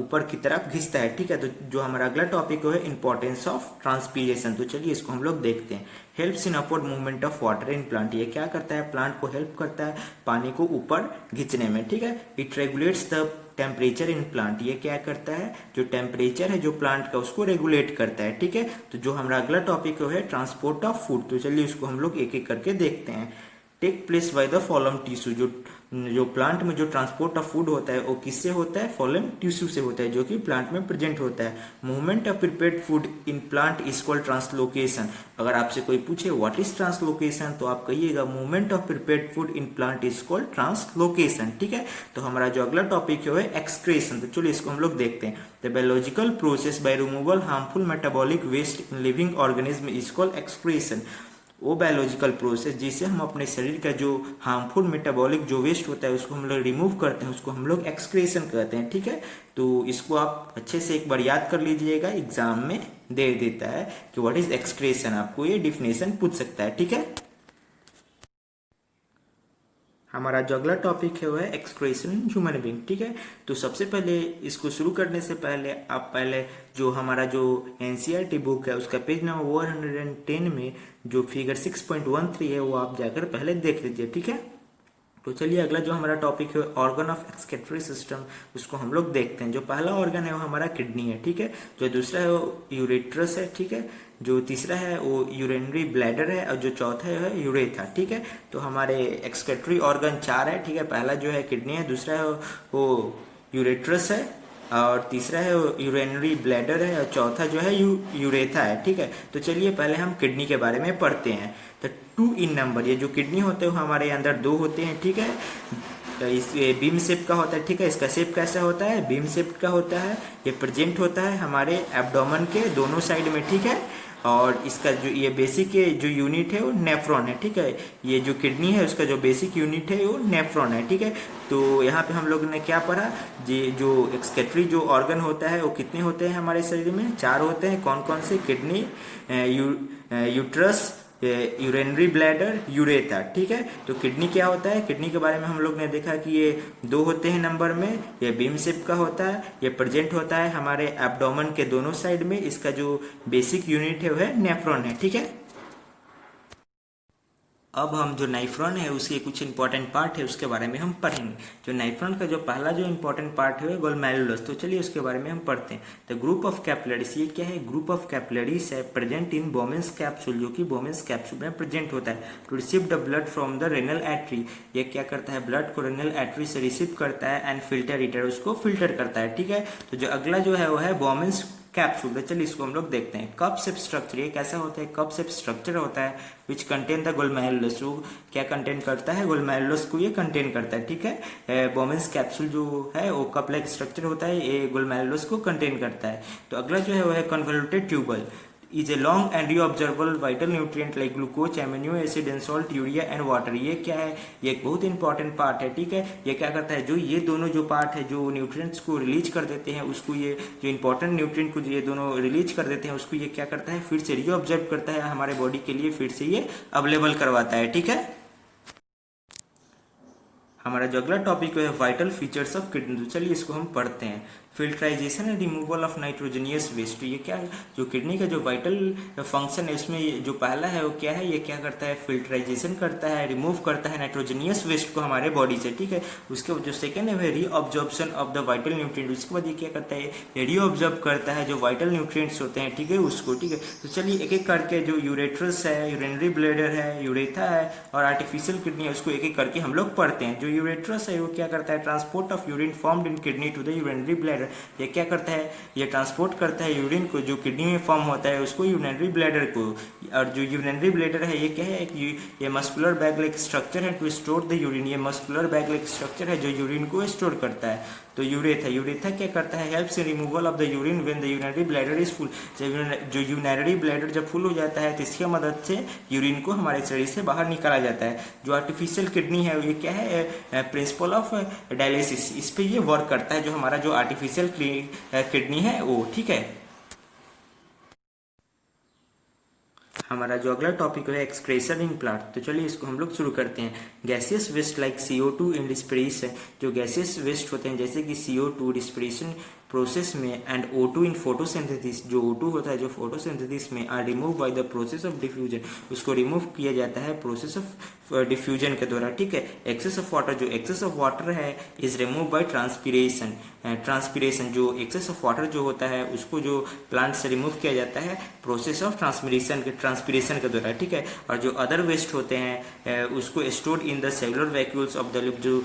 ऊपर की तरफ खींचता है, ठीक है। तो जो हमारा अगला टॉपिक है इंपॉर्टेंस ऑफ ट्रांसपीरेशन। तो चलिए इसको हम लोग देखते हैं। Helps in upward movement of water in plant. ये क्या करता है, प्लांट को हेल्प करता है पानी को ऊपर खींचने में, ठीक है। It regulates the temperature in plant. ये क्या करता है, जो टेम्परेचर है जो प्लांट का उसको रेगुलेट करता है, ठीक है। तो जो हमारा अगला टॉपिक है ट्रांसपोर्ट ऑफ फूड। तो चलिए इसको हम लोग एक एक करके देखते हैं। Take place by the following tissue. जो प्लांट में जो ट्रांसपोर्ट ऑफ फूड होता है वो किससे होता है, फॉलोइंग टिश्यू से होता है जो कि प्लांट में प्रेजेंट होता है। Movement of prepared food in plant is called translocation. अगर आपसे कोई पूछे व्हाट इज ट्रांसलोकेशन तो आप कहिएगा movement of prepared food in plant is called translocation, ठीक है। तो हमारा जो अगला टॉपिक है एक्सक्रेशन। तो चलिए इसको हम लोग देखते हैं। The biological process by removal harmful metabolic waste in living organism is called excretion. वो बायोलॉजिकल प्रोसेस जिससे हम अपने शरीर का जो हार्मफुल मेटाबॉलिक जो वेस्ट होता है उसको हम लोग रिमूव करते हैं, उसको हम लोग एक्सक्रेशन कहते हैं, ठीक है। तो इसको आप अच्छे से एक बार याद कर लीजिएगा, एग्जाम में दे देता है कि व्हाट इज एक्सक्रेशन, आपको ये डिफिनेशन पूछ सकता है, ठीक है। हमारा जो अगला टॉपिक है वो है एक्सक्रीशन इन ह्यूमन बीइंग। ठीक है, तो सबसे पहले इसको शुरू करने से पहले आप पहले जो हमारा जो एनसीईआरटी बुक है उसका पेज नंबर 110 में जो फिगर 6.13 है वो आप जाकर पहले देख लीजिए। ठीक है, तो चलिए अगला जो हमारा टॉपिक है ऑर्गन ऑफ एक्सक्रीटरी सिस्टम, उसको हम लोग देखते हैं। जो पहला ऑर्गन है वो हमारा किडनी है। ठीक है, जो दूसरा है वो यूरेट्रस है। ठीक है, जो तीसरा है वो यूरिनरी ब्लैडर है और जो चौथा है यूरेथा। ठीक है, तो हमारे एक्सक्रीटरी ऑर्गन 4 है। ठीक है, पहला जो है किडनी है, दूसरा है वो यूरेट्रस है और तीसरा है यूरिनरी ब्लैडर है और चौथा जो है यूरेथा है। ठीक है, तो चलिए पहले हम किडनी के बारे में पढ़ते हैं। तो 2 इन नंबर, ये जो किडनी होते हैं वो हमारे अंदर 2 होते हैं। ठीक है, तो इस बीम शेप का होता है। ठीक है, इसका शेप कैसा होता है, बीम शेप का होता है। ये प्रेजेंट होता है हमारे एब्डोमेन के दोनों साइड में। ठीक है, और इसका जो ये बेसिक जो यूनिट है वो नेफ्रॉन है। ठीक है, ये जो किडनी है उसका जो बेसिक यूनिट है वो नेफ्रॉन है। ठीक है, तो यहाँ पे हम लोग ने क्या पढ़ा, ये जो एक्सक्रीटरी जो ऑर्गन होता है वो कितने होते हैं हमारे शरीर में, 4 होते हैं। कौन कौन से, किडनी, यूट्रस, यूरिनरी ब्लैडर, यूरेथा। ठीक है, तो किडनी क्या होता है, किडनी के बारे में हम लोग ने देखा कि ये 2 होते हैं नंबर में। ये बीम शेप का होता है, ये प्रेजेंट होता है हमारे एब्डोमेन के दोनों साइड में। इसका जो बेसिक यूनिट है वह नेफ्रॉन है। ठीक है, अब हम जो नाइफ्रॉन है उसके कुछ इंपॉर्टेंट पार्ट है उसके बारे में हम पढ़ेंगे। जो नाइफ्रॉन का जो पहला जो इंपॉर्टेंट पार्ट है गोलमेरुलस, तो चलिए उसके बारे में हम पढ़ते हैं। तो ग्रुप ऑफ कैपिलरीज, ये क्या है, ग्रुप ऑफ कैपिलरीज है प्रेजेंट इन बोमेंस कैप्सूल, जो कि बोमेंस कैप्सूल में प्रेजेंट होता है। To receive the blood from the renal artery, ये क्या करता है, ब्लड को रेनल आर्टरी से रिसीव करता है एंड फिल्टर इट, उसको फिल्टर करता है। ठीक है, तो जो अगला जो है वो है बोमेंस कैप्सूल। चलिए इसको हम लोग देखते हैं। कप शेप स्ट्रक्चर, ये कैसा होता है, कप शेप स्ट्रक्चर होता है विच कंटेन द गोलमेरुलस, जो क्या कंटेन करता है, गोलमेरुलस को ये कंटेन करता है। ठीक है, बोमेंस कैप्सूल जो है वो कप लाइक स्ट्रक्चर होता है, ये गोलमेरुलस को कंटेन करता है। तो अगला जो है वो है convoluted tubule, is a long and reabsorbable vital nutrient like glucose, amino acid and salt, urea and water. ये क्या है, ये एक बहुत इंपॉर्टेंट पार्ट है। ठीक है, ये क्या करता है, जो ये दोनों जो पार्ट है जो न्यूट्रिएंट्स को रिलीज कर देते हैं, उसको ये जो इंपॉर्टेंट न्यूट्रिएंट को ये दोनों रिलीज कर देते हैं, उसको ये क्या करता है, फिर से रीऑब्जर्व करता है हमारे बॉडी के लिए, फिर से ये अवेलेबल करवाता है। ठीक है, हमारा जो अगला टॉपिक है वाइटल फीचर्स ऑफ किडनी, तो चलिए इसको हम पढ़ते हैं। Filtration and removal of nitrogenous waste, ये क्या है, जो किडनी का जो वाइटल फंक्शन है इसमें जो पहला है वो क्या है, ये क्या करता है, फिल्ट्राइजेशन करता है, रिमूव करता है नाइट्रोजनियस वेस्ट को हमारे बॉडी से। ठीक है, उसके जो सेकेंड है reabsorption of the vital nutrient, उसके बाद ये क्या करता है, ये रीअब्जॉर्ब करता है जो वाइटल न्यूट्रिएंट्स होते हैं। ठीक है, उसको। ठीक है, तो चलिए एक एक करके जो यूरेट्रस है, यूरिनरी ब्लैडर है, यूरेथा है और आर्टिफिशियल किडनी है, उसको एक एक करके हम लोग पढ़ते हैं। जो यूरेट्रस है वो क्या करता है, transport of urine formed in kidney to the urinary bladder, ये क्या करता है, ये ट्रांसपोर्ट करता है यूरिन को जो किडनी में फॉर्म होता है उसको यूरिनरी ब्लैडर को। और जो यूरिनरी ब्लैडर है ये क्या है, ये मस्कुलर बैग लाइक स्ट्रक्चर है टू स्टोर द यूरिन, ये मस्कुलर बैग लाइक स्ट्रक्चर है जो यूरिन को स्टोर करता है। तो यूरेथा क्या करता है, helps in removal of the urine when the urinary bladder is full, जो यूरिनरी ब्लैडर जब फुल हो जाता है तो इसकी मदद से यूरिन को हमारे शरीर से बाहर निकाला जाता है। जो आर्टिफिशियल किडनी है ये क्या है, प्रिंसिपल ऑफ डायलिसिस, इस पे ये वर्क करता है जो हमारा जो आर्टिफिशियल किडनी है वो। ठीक है, हमारा जो अगला टॉपिक है एक्सक्रेशन इन प्लांट, तो चलिए इसको हम लोग शुरू करते हैं। Gaseous waste like CO2 in respiration, जो गैसियस वेस्ट होते हैं जैसे कि CO2 रिस्पिरेशन प्रोसेस में एंड O2 इन फोटोसिंथेसिस, जो O2 होता है जो फोटोसिंथेसिस में are remove by the process of diffusion, उसको रिमूव किया जाता है प्रोसेस ऑफ डिफ्यूजन के द्वारा। ठीक है, एक्सेस ऑफ वाटर, जो एक्सेस ऑफ वाटर है is remove by transpiration, transpiration जो एक्सेस ऑफ वाटर जो होता है उसको जो प्लांट से रिमूव किया जाता है प्रोसेस ऑफ ट्रांसपीरेशन के द्वारा। ठीक है, और जो अदर वेस्ट होते हैं उसको store in the cellular vacuoles of the leaf, जो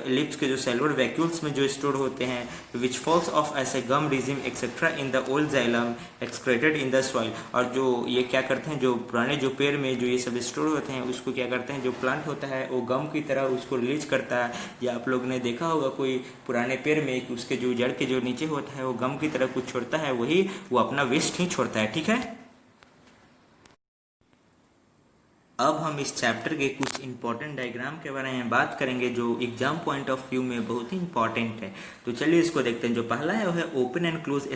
लिप्स के जो सेलुलर वैक्यूल्स में जो स्टोर होते हैं, which falls off as a gum resin etcetera in the old xylem excreted in the soil, और जो ये क्या करते हैं, जो पुराने जो पेड़ में जो ये सब स्टोर होते हैं उसको क्या करते हैं, जो प्लांट होता है वो गम की तरह उसको रिलीज करता है। या आप लोग ने देखा होगा कोई पुराने पेड़ में उसके जो जड़ के जो नीचे होता है वो गम की तरह कुछ छोड़ता है, वही वो अपना वेस्ट ही छोड़ता है। ठीक है, अब हम इस चैप्टर के कुछ कुछ इंपॉर्टेंट डायग्राम के बारे में बात करेंगे जो एग्जाम पॉइंट ऑफ व्यू में बहुत ही इंपॉर्टेंट है। तो चलिए इसको देखते हैं। जो पहला है वो है ओपन एंड क्लोज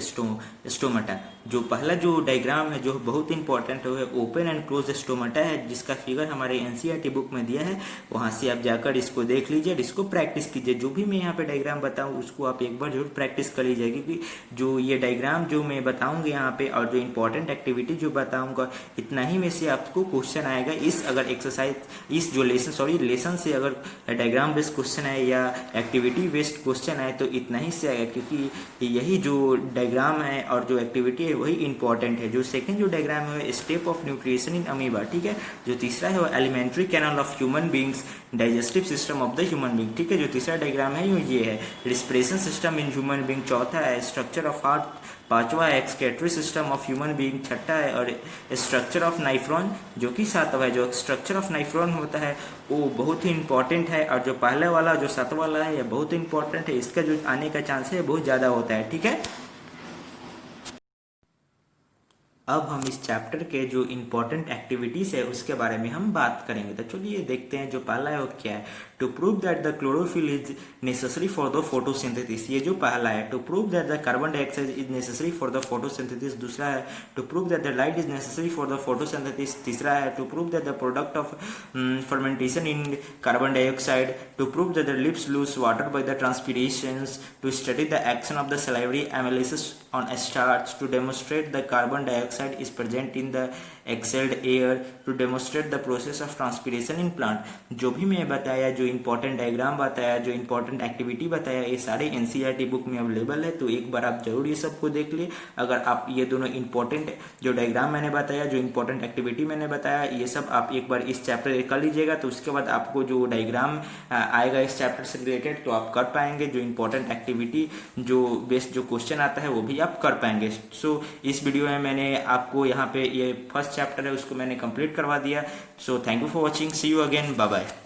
स्टोमाटा। जो पहला जो डायग्राम है जो बहुत इंपॉर्टेंट है वो है ओपन एंड क्लोज स्टोमाटा है, जिसका फिगर हमारे एनसीईआरटी बुक में दिया है। वहां से आप जाकर इसको देख लीजिए, इसको प्रैक्टिस कीजिए। जो भी मैं यहाँ पे डायग्राम बताऊँ उसको आप एक बार जरूर प्रैक्टिस कर लीजिए, क्योंकि जो ये डायग्राम जो मैं बताऊंगा यहाँ पे और जो इंपॉर्टेंट एक्टिविटी जो बताऊंगा, इतना ही में से आपको क्वेश्चन आएगा। इस अगर एक्सरसाइज इस जो लेसन से अगर डायग्राम बेस्ड क्वेश्चन आए या एक्टिविटी बेस्ड क्वेश्चन आए तो इतना ही से आएगा, क्योंकि यही जो डायग्राम है और जो एक्टिविटी है वही इंपॉर्टेंट है। जो सेकंड जो डायग्राम है step of nutrition in amoeba, ठीक है। जो तीसरा है वो alimentary canal of human beings, digestive system of the human being, ठीक है। जो तीसरा डायग्राम है ये है respiration system in human being. चौथा है स्ट्रक्चर ऑफ हार्ट। पांचवा है excretory system of human being. छठा है और स्ट्रक्चर ऑफ नाइफ्रॉन, जो कि सातवां है। जो स्ट्रक्चर ऑफ नाइफ्रॉन होता है वो बहुत ही इंपॉर्टेंट है, और जो पहले वाला जो सातवां वाला है ये बहुत इंपॉर्टेंट है। इसका जो आने का चांस है बहुत ज्यादा होता है, ठीक है। अब हम इस चैप्टर के जो इंपॉर्टेंट एक्टिविटीज है उसके बारे में हम बात करेंगे। तो चलिए देखते हैं। जो पहला है वो क्या है, to prove that the chlorophyll is necessary for the photosynthesis. ये जो पहला है, to prove that the carbon dioxide is necessary for the photosynthesis. दूसरा है to prove that the light is necessary for the photosynthesis. तीसरा है to prove that the product of fermentation in carbon dioxide. To prove that the lips lose water by the transpiration. To study the action of the salivary amylases on starch. To demonstrate the carbon dioxide is present in the exhaled air. To demonstrate the process of transpiration in plant. जो भी मैं बताया, जो important diagram बताया, जो important activity बताया, ये सारे एनसीईआरटी बुक में अवेलेबल है। तो एक बार आप जरूर ये सबको देख लिए। अगर आप ये दोनों इंपॉर्टेंट जो डायग्राम मैंने बताया, जो इंपॉर्टेंट एक्टिविटी मैंने बताया, ये सब आप एक बार इस चैप्टर कर लीजिएगा, तो उसके बाद आपको जो डायग्राम आएगा इस चैप्टर से रिलेटेड तो आप कर पाएंगे। जो इंपॉर्टेंट एक्टिविटी जो बेस्ड जो क्वेश्चन आता है वो भी आप कर पाएंगे। सो इस वीडियो में मैंने आपको यहाँ पे ये फर्स्ट चैप्टर है उसको मैंने कंप्लीट करवा दिया। So thank you for watching, see you again, bye bye.